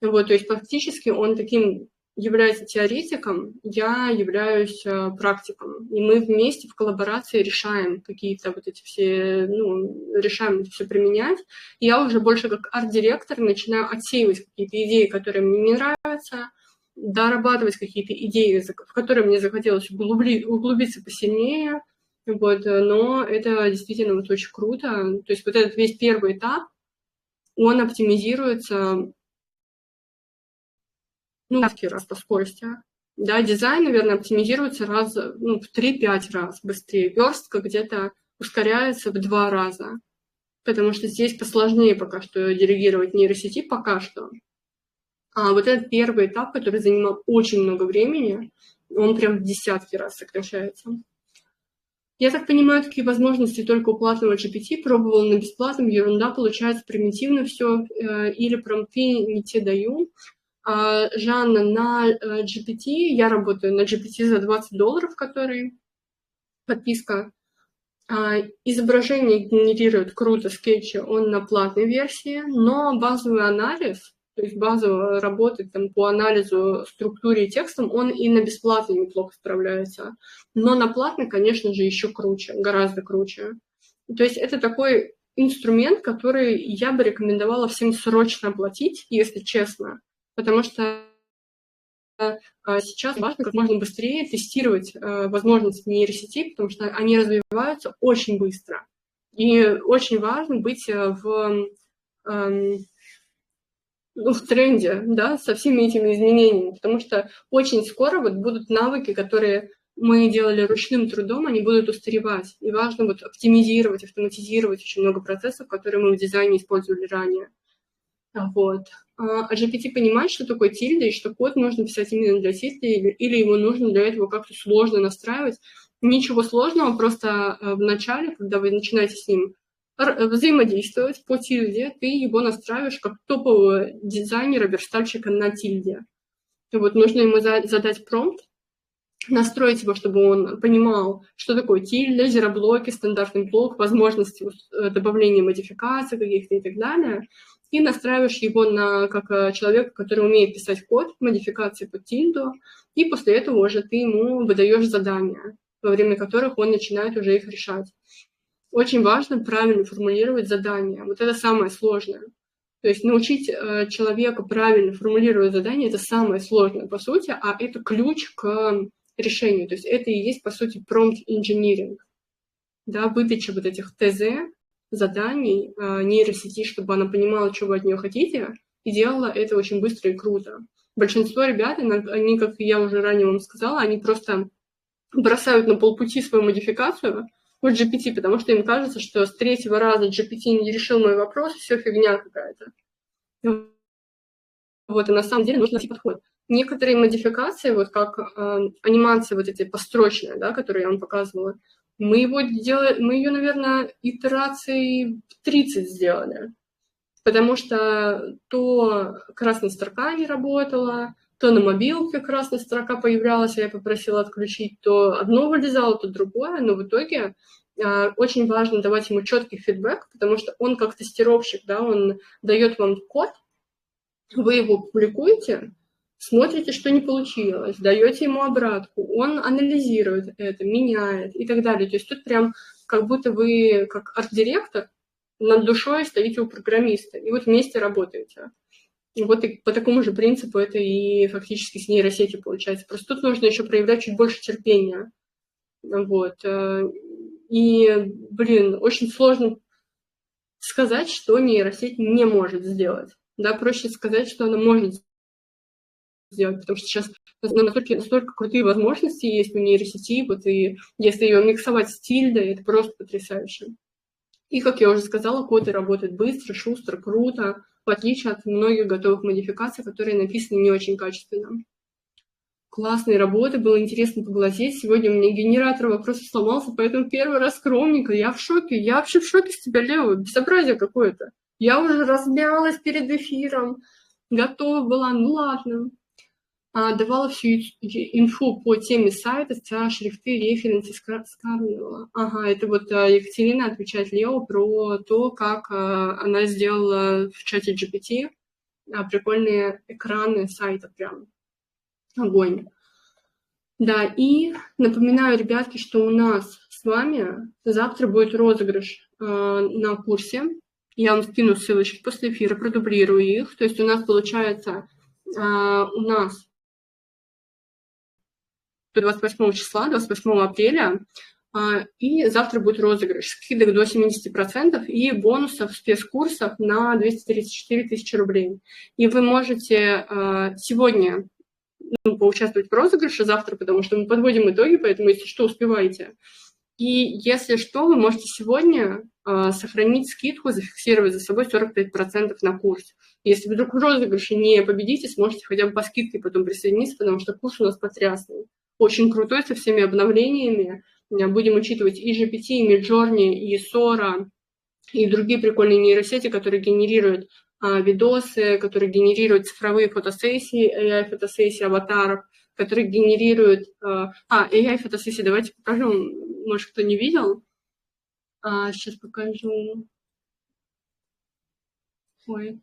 Вот, то есть фактически он таким является теоретиком, я являюсь практиком. И мы вместе в коллаборации решаем какие-то вот эти все, решаем это все применять. И я уже больше как арт-директор начинаю отсеивать какие-то идеи, которые мне не нравятся, дорабатывать какие-то идеи, в которые мне захотелось углубиться посильнее. Вот, но это действительно вот очень круто. То есть вот этот весь первый этап, он оптимизируется раз по скорости. Да, дизайн, наверное, оптимизируется в 3-5 раз быстрее. Верстка где-то ускоряется в 2 раза, потому что здесь посложнее пока что делегировать нейросети, пока что. А вот этот первый этап, который занимал очень много времени, он прям в десятки раз сокращается. Я так понимаю, такие возможности только у платного GPT. Пробовал на бесплатном, ерунда, получается примитивно все, или промпты не те даю. Жанна, на GPT, я работаю на GPT за $20, который подписка. Изображение генерирует круто скетчи, он на платной версии, но базовый анализ, то есть базово работать там, по анализу структуре и текстам, он и на бесплатной неплохо справляется. Но на платной, конечно же, еще круче, гораздо круче. То есть это такой инструмент, который я бы рекомендовала всем срочно оплатить, если честно, потому что сейчас важно как можно быстрее тестировать возможности нейросетей, потому что они развиваются очень быстро. И очень важно быть в тренде, да, со всеми этими изменениями, потому что очень скоро вот будут навыки, которые мы делали ручным трудом, они будут устаревать. И важно вот оптимизировать, автоматизировать очень много процессов, которые мы в дизайне использовали ранее. Вот. А GPT понимает, что такое тильда, и что код нужно писать именно для тильды, или его нужно для этого как-то сложно настраивать. Ничего сложного, просто в начале, когда вы начинаете с ним взаимодействовать по тильде, ты его настраиваешь как топового дизайнера, верстальщика на тильде. И вот нужно ему задать промпт, настроить его, чтобы он понимал, что такое тильда, зероблоки, стандартный блок, возможности добавления модификаций каких-то и так далее. И настраиваешь его как человека, который умеет писать код, модификации под тильду, и после этого уже ты ему выдаешь задания, во время которых он начинает уже их решать. Очень важно правильно формулировать задания. Вот это самое сложное. То есть научить человека правильно формулировать задания – это самое сложное, по сути, а это ключ к решению. То есть это и есть, по сути, prompt engineering. Да, выдача вот этих ТЗ, заданий нейросети, чтобы она понимала, что вы от нее хотите, и делала это очень быстро и круто. Большинство ребят, они, как я уже ранее вам сказала, они просто бросают на полпути свою модификацию в GPT, потому что им кажется, что с 3-го раза GPT не решил мой вопрос, все фигня какая-то. Вот, и на самом деле нужно найти подход. Некоторые модификации, вот как анимации вот эти построчные, да, которые я вам показывала, мы ее, наверное, итерации 30 сделали, потому что то красная строка не работала, то на мобилке красная строка появлялась, а я попросила отключить, то одно вылезало, то другое, но в итоге очень важно давать ему четкий фидбэк, потому что он как тестировщик, да, он дает вам код, вы его публикуете, смотрите, что не получилось, даете ему обратку, он анализирует это, меняет и так далее. То есть тут прям как будто вы, как арт-директор, над душой стоите у программиста, и вот вместе работаете. И вот и по такому же принципу это и фактически с нейросетью получается. Просто тут нужно еще проявлять чуть больше терпения. Вот. И, очень сложно сказать, что нейросеть не может сделать. Да, проще сказать, что она может сделать, потому что сейчас настолько крутые возможности есть у нейросети, вот и если ее миксовать с тильдой, это просто потрясающе. И, как я уже сказала, коды работают быстро, шустро, круто, в отличие от многих готовых модификаций, которые написаны не очень качественно. Классные работы, было интересно поглазеть. Сегодня у меня генератор вопросов сломался, поэтому первый раз скромненько. Я в шоке, я вообще в шоке с тебя, Лео, безобразие какое-то. Я уже размялась перед эфиром, готова была, ну ладно. Давала всю инфу по теме сайта, шрифты, референсы, скармливала. Ага, это вот Екатерина отвечает Лео про то, как она сделала в чате GPT прикольные экраны сайта прям. Огонь. Да, и напоминаю, ребятки, что у нас с вами завтра будет розыгрыш на курсе. Я вам скину ссылочки после эфира, продублирую их. То есть у нас получается, 28 числа, 28 апреля, и завтра будет розыгрыш. Скидок до 70% и бонусов в спецкурсах на 234 тысячи рублей. И вы можете сегодня поучаствовать в розыгрыше завтра, потому что мы подводим итоги, поэтому, если что, успевайте. И если что, вы можете сегодня сохранить скидку, зафиксировать за собой 45% на курс. Если вдруг в розыгрыше не победите, сможете хотя бы по скидке потом присоединиться, потому что курс у нас потрясный. Очень крутой, со всеми обновлениями. Будем учитывать и GPT, и Midjourney, и Sora, и другие прикольные нейросети, которые генерируют видосы, которые генерируют цифровые фотосессии, AI-фотосессии аватаров, которые генерируют... AI-фотосессии, давайте покажу, может, кто не видел. Сейчас покажу. Ой,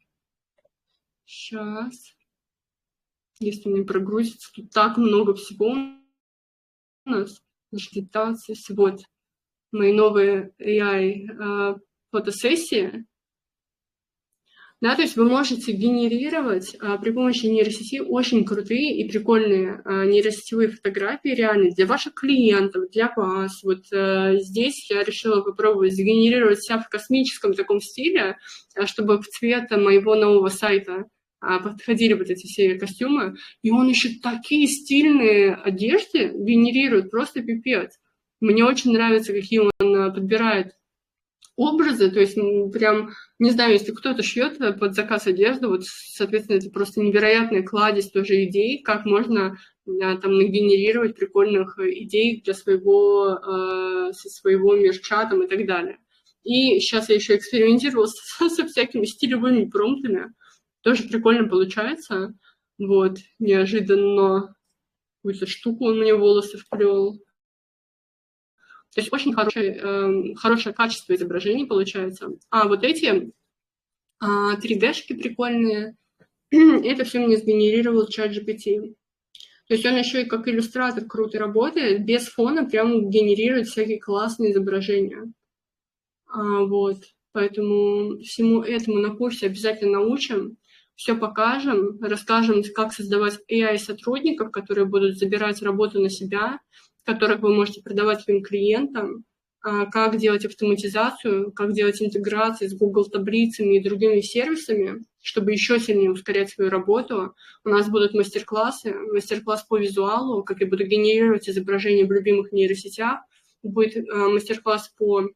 сейчас. Если мне прогрузится, тут так много всего у нас. Диджитация, вот мои новые AI-фотосессии. Да, то есть вы можете генерировать при помощи нейросети очень крутые и прикольные нейросетевые фотографии реально для ваших клиентов, для вас. Вот здесь я решила попробовать сгенерировать себя в космическом таком стиле, чтобы в цвет моего нового сайта подходили вот эти все костюмы. И он еще такие стильные одежды генерирует, просто пипец. Мне очень нравится, какие он подбирает образы, то есть прям, не знаю, если кто-то шьет под заказ одежду, вот, соответственно, это просто невероятная кладезь тоже идей, как можно там нагенерировать прикольных идей для своего мерча там и так далее. И сейчас я еще экспериментировала со всякими стилевыми промптами, тоже прикольно получается, вот, неожиданно какую-то штуку он мне в волосы вплел. То есть очень хорошее качество изображений получается. А вот эти 3D-шки прикольные, это все мне сгенерировал ChatGPT. То есть он еще и как иллюстратор круто работает, без фона прям генерирует всякие классные изображения. Вот. Поэтому всему этому на курсе обязательно научим, все покажем, расскажем, как создавать AI-сотрудников, которые будут забирать работу на себя, которых вы можете продавать своим клиентам, как делать автоматизацию, как делать интеграции с Google таблицами и другими сервисами, чтобы еще сильнее ускорять свою работу. У нас будут мастер-классы, мастер-класс по визуалу, как я буду генерировать изображения в любимых нейросетях, будет мастер-класс по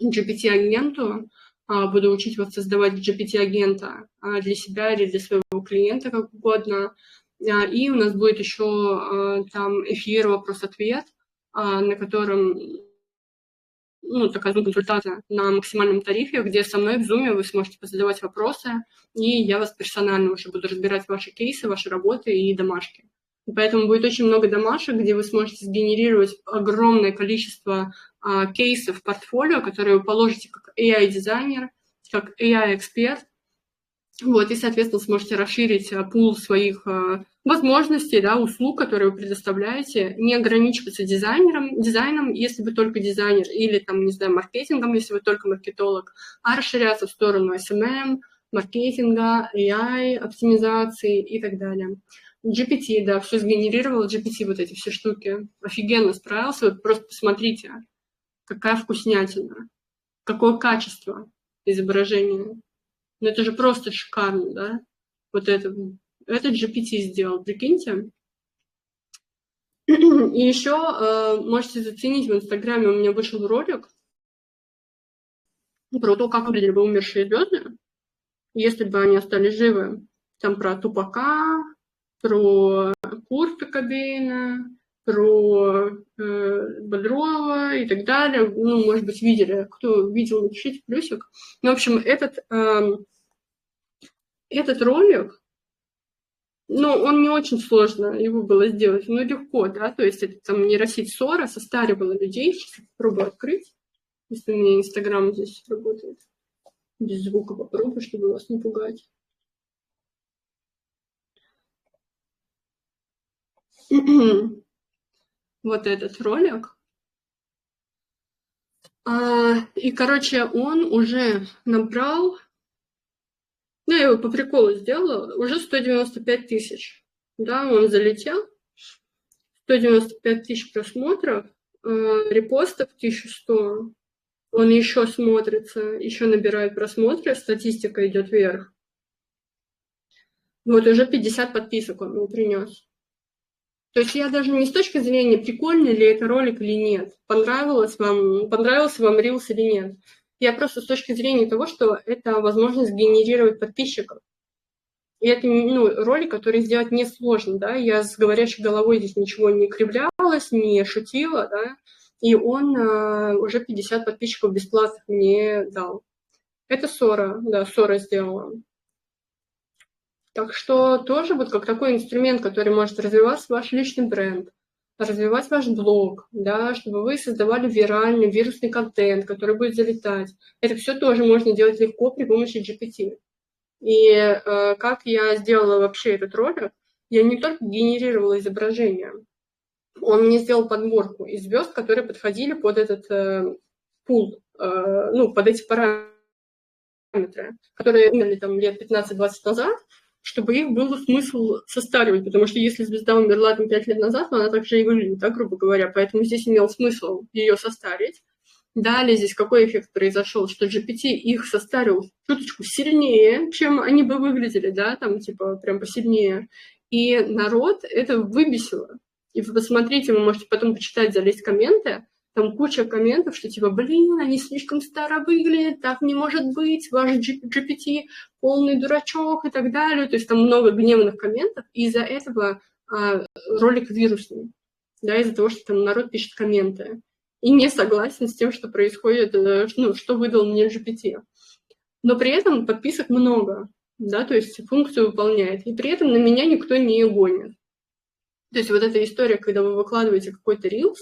GPT-агенту, буду учить вас создавать GPT-агента для себя или для своего клиента, как угодно. И у нас будет еще там эфир вопрос-ответ, на котором такая консультация на максимальном тарифе, где со мной в Zoom вы сможете позадавать вопросы, и я вас персонально уже буду разбирать ваши кейсы, ваши работы и домашки. И поэтому будет очень много домашек, где вы сможете сгенерировать огромное количество кейсов в портфолио, которые вы положите как AI-дизайнер, как AI-эксперт, вот, и, соответственно, сможете расширить пул своих возможностей, да, услуг, которые вы предоставляете, не ограничиваться дизайном, если вы только дизайнер, или, там, не знаю, маркетингом, если вы только маркетолог, а расширяться в сторону SMM, маркетинга, AI, оптимизации и так далее. GPT, да, все сгенерировал GPT, вот эти все штуки. Офигенно справился, вот просто посмотрите, какая вкуснятина, какое качество изображения. Ну, это же просто шикарно, да? Вот это GPT сделал, прикиньте. И еще можете заценить, в Инстаграме у меня вышел ролик про то, как выглядели бы умершие звезды, если бы они остались живы. Там про Тупака, про Курта Кобейна, про Бодрова и так далее. Ну, может быть, видели. Кто видел, напишите плюсик. Ну, в общем, этот ролик, он не очень сложно его было сделать, но легко, да, то есть это там нейросеть Sora состаривала людей. Сейчас попробую открыть, если у меня Инстаграм здесь работает. Без звука попробую, чтобы вас не пугать. Вот этот ролик. И, короче, он уже набрал, я его по приколу сделала, уже 195 тысяч. Да, он залетел. 195 тысяч просмотров, репостов 1100. Он еще смотрится, еще набирает просмотры, статистика идет вверх. Вот уже 50 подписок он мне принес. То есть я даже не с точки зрения, прикольный ли это ролик или нет, понравился вам Reels или нет. Я просто с точки зрения того, что это возможность генерировать подписчиков. И это ролик, который сделать несложно, да, я с говорящей головой здесь ничего не кривлялась, не шутила, да, и он уже 50 подписчиков бесплатных мне дал. Это Сора, да, Сора сделала. Так что тоже вот как такой инструмент, который может развивать ваш личный бренд, развивать ваш блог, да, чтобы вы создавали виральный, вирусный контент, который будет залетать. Это все тоже можно делать легко при помощи GPT. И как я сделала вообще этот ролик, я не только генерировала изображение, он мне сделал подборку из звезд, которые подходили под этот пул, под эти параметры, которые умерли там лет 15-20 назад, чтобы их было смысл состаривать, потому что если звезда умерла там 5 лет назад, то она также и выглядит, да, грубо говоря, поэтому здесь имел смысл ее состарить. Далее здесь какой эффект произошел, что GPT их состарил чуточку сильнее, чем они бы выглядели, да, там типа прям посильнее. И народ это выбесило. И вы посмотрите, вы можете потом почитать, залезть комменты, там куча комментов, что типа, блин, они слишком старо выглядят, так не может быть, ваш GPT полный дурачок и так далее. То есть там много гневных комментов, и из-за этого ролик вирусный, да, из-за того, что там народ пишет комменты и не согласен с тем, что происходит, что выдал мне GPT. Но при этом подписок много, да, то есть функцию выполняет, и при этом на меня никто не гонит. То есть вот эта история, когда вы выкладываете какой-то Reels,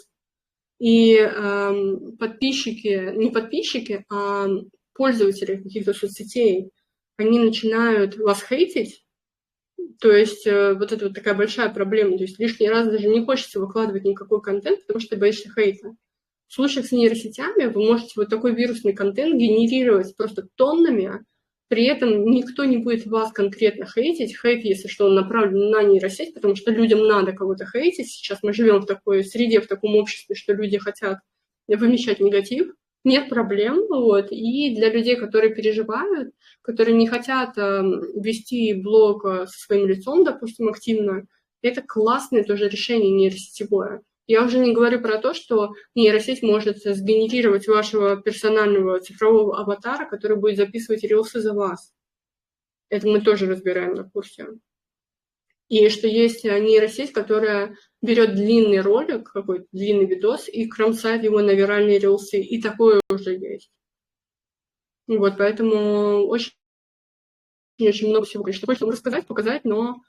и не подписчики, а пользователи каких-то соцсетей, они начинают вас хейтить, то есть вот это вот такая большая проблема, то есть лишний раз даже не хочется выкладывать никакой контент, потому что ты боишься хейта. В случаях с нейросетями вы можете вот такой вирусный контент генерировать просто тоннами, при этом никто не будет вас конкретно хейтить. Хейт, если что, он направлен на нейросеть, потому что людям надо кого-то хейтить. Сейчас мы живем в такой среде, в таком обществе, что люди хотят вымещать негатив. Нет проблем. Вот. И для людей, которые переживают, которые не хотят вести блог со своим лицом, допустим, активно, это классное тоже решение нейросетевое. Я уже не говорю про то, что нейросеть может сгенерировать вашего персонального цифрового аватара, который будет записывать рилсы за вас. Это мы тоже разбираем на курсе. И что есть нейросеть, которая берет длинный ролик, какой-то длинный видос, и кромсает его на виральные рилсы. И такое уже есть. Вот, поэтому очень много всего, конечно, хочется вам рассказать, показать, но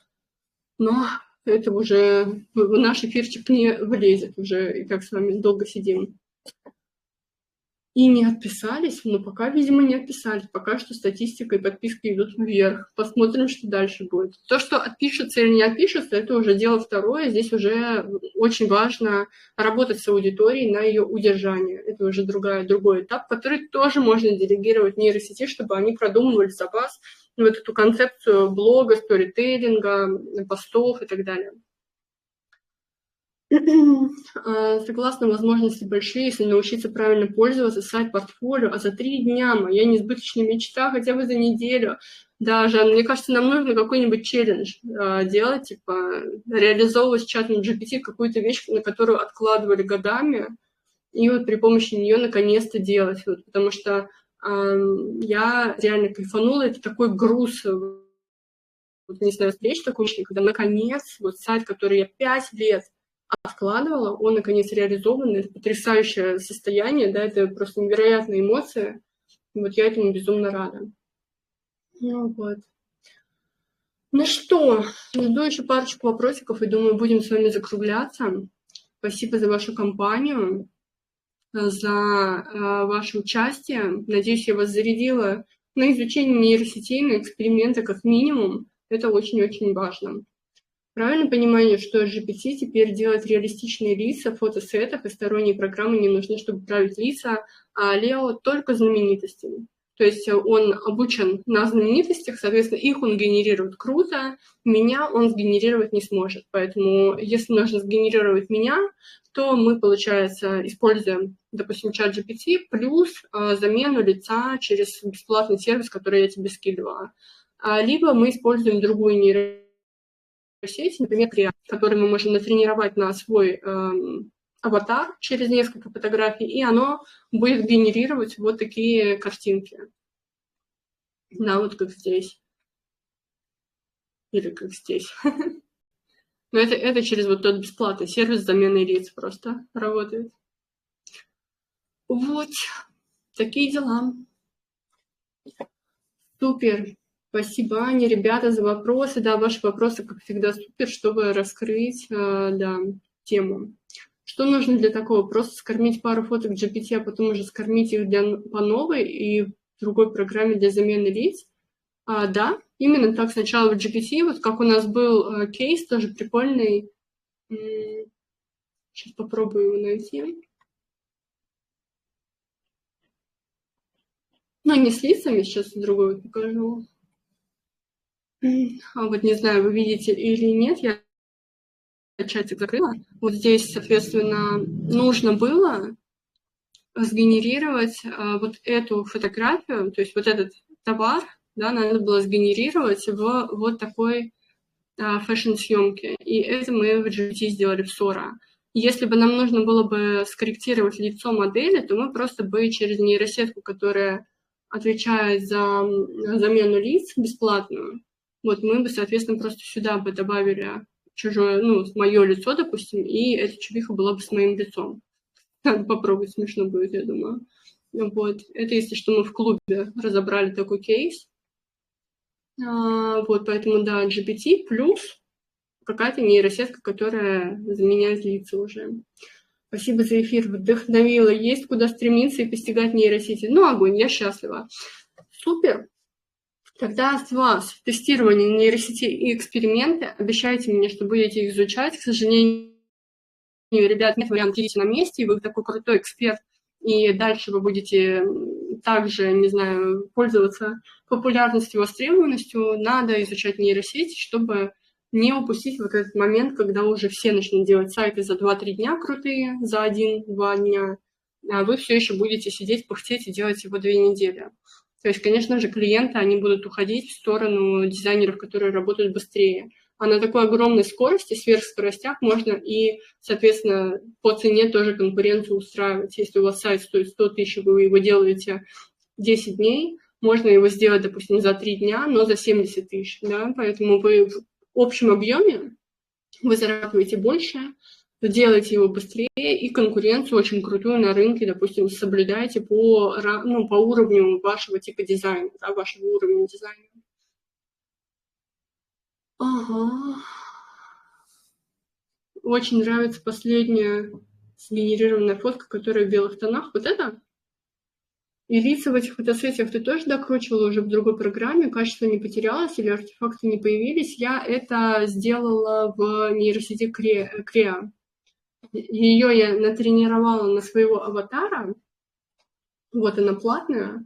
это уже в наш эфирчик не влезет, уже и так с вами долго сидим. И не отписались, но пока, видимо, не отписались. Пока что статистика и подписки идут вверх. Посмотрим, что дальше будет. То, что отпишется или не отпишется, это уже дело второе. Здесь уже очень важно работать с аудиторией на ее удержание. Это уже другой этап, который тоже можно делегировать нейросети, чтобы они продумывали за вас вот эту концепцию блога, сторителлинга, постов и так далее. Согласна, возможности большие, если научиться правильно пользоваться, сайт-портфолио, а за 3 дня моя несбыточная мечта хотя бы за неделю. Да, Жан, мне кажется, нам нужно какой-нибудь челлендж делать, типа реализовывать с чатом GPT какую-то вещь, на которую откладывали годами, и вот при помощи нее наконец-то делать. Вот, потому что я реально кайфанула, это такой груз, вот, не знаю, встреч такой, когда наконец вот сайт, который я 5 лет откладывала, он наконец реализован, это потрясающее состояние, да, это просто невероятные эмоции, и вот я этому безумно рада. Вот. Ну что, жду еще парочку вопросиков, и думаю, будем с вами закругляться. Спасибо за вашу компанию, за ваше участие. Надеюсь, я вас зарядила на изучение нейросетей, на эксперименты как минимум. Это очень-очень важно. Правильно понимание, что GPT теперь делает реалистичные лица в фотосетах, и сторонние программы не нужны, чтобы править лица, а Лео только знаменитостями. То есть он обучен на знаменитостях, соответственно, их он генерирует круто, меня он сгенерировать не сможет. Поэтому если нужно сгенерировать меня, то мы, получается, используем, допустим, чат GPT плюс замену лица через бесплатный сервис, который я тебе скидывала. Либо мы используем другую нейросеть, нейросети, например, Креа, который мы можем натренировать на свой аватар через несколько фотографий, и оно будет генерировать вот такие картинки. Да, вот как здесь. Или как здесь. Но это через вот тот бесплатный сервис замены лиц просто работает. Вот. Такие дела. Супер. Спасибо, Аня, ребята, за вопросы. Да, ваши вопросы, как всегда, супер, чтобы раскрыть да, тему. Что нужно для такого? Просто скормить пару фоток GPT, а потом уже скормить их по новой и в другой программе для замены лиц? Да, именно так. Сначала в GPT, вот как у нас был кейс, тоже прикольный. Сейчас попробую его найти. Ну, не с лицами, сейчас другой покажу. Вот не знаю, вы видите или нет, я чатик закрыла. Вот здесь, соответственно, нужно было сгенерировать вот эту фотографию, то есть вот этот товар, да, надо было сгенерировать в вот такой фэшн-съемке. И это мы в GPT сделали в Sora. Если бы нам нужно было бы скорректировать лицо модели, то мы просто бы через нейросетку, которая отвечает за замену лиц бесплатную, вот мы бы, соответственно, просто сюда бы добавили чужое, ну, мое лицо, допустим, и эта чувиха была бы с моим лицом. Надо попробовать, смешно будет, я думаю. Вот. Это, если что, мы в клубе разобрали такой кейс. Вот, поэтому, да, GPT плюс какая-то нейросетка, которая заменяет лица уже. Спасибо за эфир, вдохновила. Есть куда стремиться и постигать нейросети. Ну, огонь, я счастлива. Супер. Тогда с вас тестирование нейросетей и эксперименты. Обещайте мне, что будете их изучать. К сожалению, ребят, нет варианта сидите на месте, и вы такой крутой эксперт, и дальше вы будете также, не знаю, пользоваться популярностью, востребованностью. Надо изучать нейросети, чтобы не упустить вот этот момент, когда уже все начнут делать сайты за 2-3 дня крутые, за 1-2 дня, а вы все еще будете сидеть, пыхтеть и делать его 2 недели. То есть, конечно же, клиенты, они будут уходить в сторону дизайнеров, которые работают быстрее. А на такой огромной скорости, сверхскоростях можно и, соответственно, по цене тоже конкуренцию устраивать. Если у вас сайт стоит 100 тысяч, вы его делаете 10 дней, можно его сделать, допустим, за 3 дня, но за 70 тысяч. Да? Поэтому вы в общем объеме вы зарабатываете больше, делаете его быстрее, и конкуренцию очень крутую на рынке, допустим, соблюдаете по уровню вашего типа дизайна, да, вашего уровня дизайна. Ага. Очень нравится последняя сгенерированная фотка, которая в белых тонах. Вот это? И лица в этих фотосессиях ты тоже докручивала уже в другой программе, качество не потерялось или артефакты не появились. Я это сделала в нейросети Креа. Ее я натренировала на своего аватара. Вот она платная.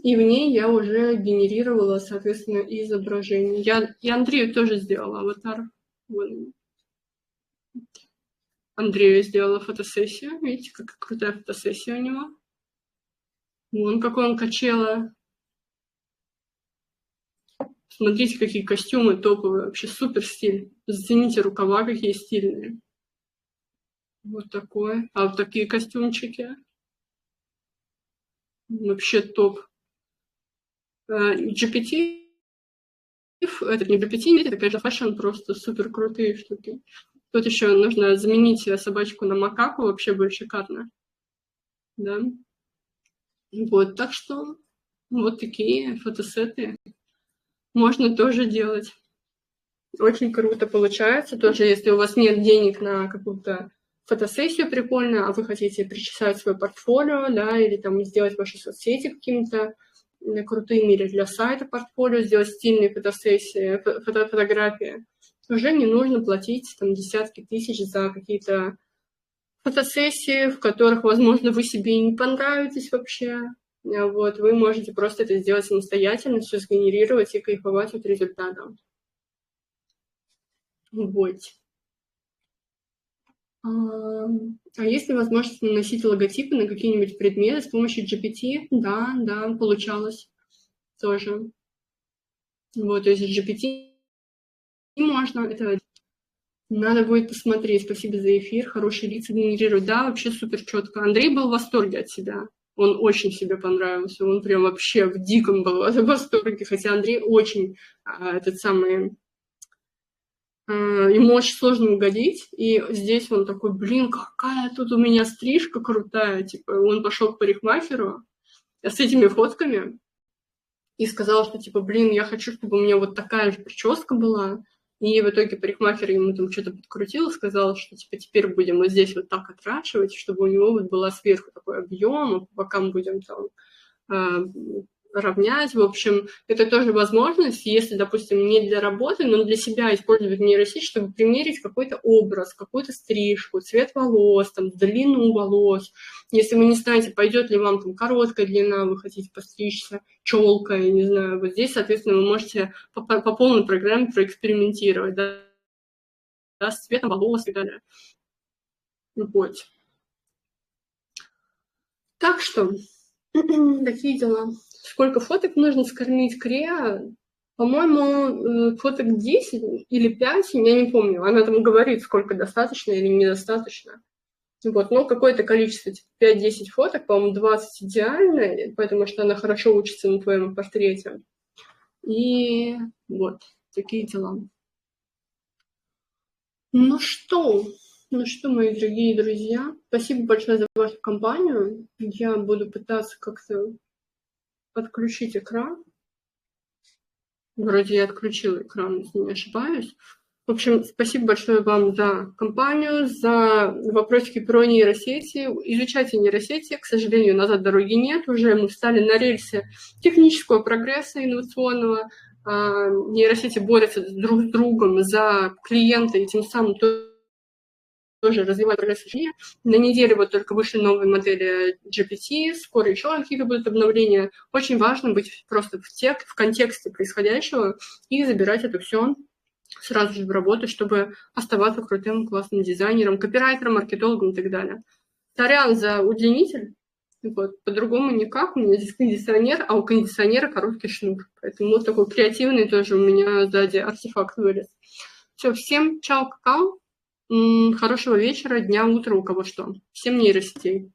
И в ней я уже генерировала, соответственно, изображение. Я Андрею тоже сделала аватар. Вон. Андрею сделала фотосессию. Видите, какая крутая фотосессия у него. Вон какой он качела. Смотрите, какие костюмы топовые. Вообще супер стиль. Зацените рукава, какие стильные. Вот такое. А вот такие костюмчики. Вообще топ. GPT, это не GPT, это, конечно, фэшн, просто супер крутые штуки. Тут еще нужно заменить собачку на макаку, вообще будет шикарно. Да. Вот, так что вот такие фотосеты можно тоже делать. Очень круто получается. Тоже, если у вас нет денег на какую-то фотосессию прикольную, а вы хотите причесать свое портфолио, да, или там сделать ваши соцсети какими-то крутыми, или для сайта портфолио, сделать стильные фотосессии, фотографии, уже не нужно платить там десятки тысяч за какие-то фотосессии, в которых, возможно, вы себе и не понравитесь вообще. Вот, вы можете просто это сделать самостоятельно, все сгенерировать и кайфовать от результата. Вот. А есть ли возможность наносить логотипы на какие-нибудь предметы с помощью GPT? Да, получалось тоже. Вот, то есть GPT можно, это надо будет посмотреть. Спасибо за эфир, хорошие лица генерируют. Да, вообще супер четко. Андрей был в восторге от себя. Он очень себе понравился. Он прям вообще в диком был в восторге. Хотя Андрей очень этот самый... Ему очень сложно угодить, и здесь он такой, блин, какая тут у меня стрижка крутая, типа, он пошел к парикмахеру с этими фотками и сказал, что, типа, блин, я хочу, чтобы у меня вот такая же прическа была, и в итоге парикмахер ему там что-то подкрутил, сказал, что, типа, теперь будем вот здесь вот так отращивать, чтобы у него вот была сверху такой объем, а по бокам будем там равнять. В общем, это тоже возможность, если, допустим, не для работы, но для себя использовать нейросеть, чтобы примерить какой-то образ, какую-то стрижку, цвет волос, там, длину волос. Если вы не знаете, пойдет ли вам там короткая длина, вы хотите постричься, челка, я не знаю, вот здесь, соответственно, вы можете по полной программе проэкспериментировать, да, с цветом волос и так далее. Вот. Так что, такие дела. Сколько фоток нужно скормить Креа? По-моему, фоток 10 или 5, я не помню. Она там говорит, сколько достаточно или недостаточно. Вот, но какое-то количество, типа 5-10 фоток, по-моему, 20 идеально, потому что она хорошо учится на твоем портрете. И вот, такие дела. Ну что, мои дорогие друзья, спасибо большое за вашу компанию. Я буду пытаться как-то отключить экран. Вроде я отключила экран, если не ошибаюсь. В общем, спасибо большое вам за компанию, за вопросики про нейросети. Изучайте нейросети. К сожалению, назад дороги нет. Уже мы встали на рельсы технического прогресса инновационного. Нейросети борются друг с другом за клиента и тем самым тоже развивать прогресс решения. На неделе вот только вышли новые модели GPT, скоро еще какие-то будут обновления. Очень важно быть просто в контексте происходящего и забирать это все сразу же в работу, чтобы оставаться крутым, классным дизайнером, копирайтером, маркетологом и так далее. Сорян за удлинитель. Вот, по-другому никак. У меня здесь кондиционер, а у кондиционера короткий шнур. Поэтому вот такой креативный тоже у меня сзади артефакт вылез. Все, всем чао, какао. Хорошего вечера, дня, утра, у кого что. Всем нейросетей.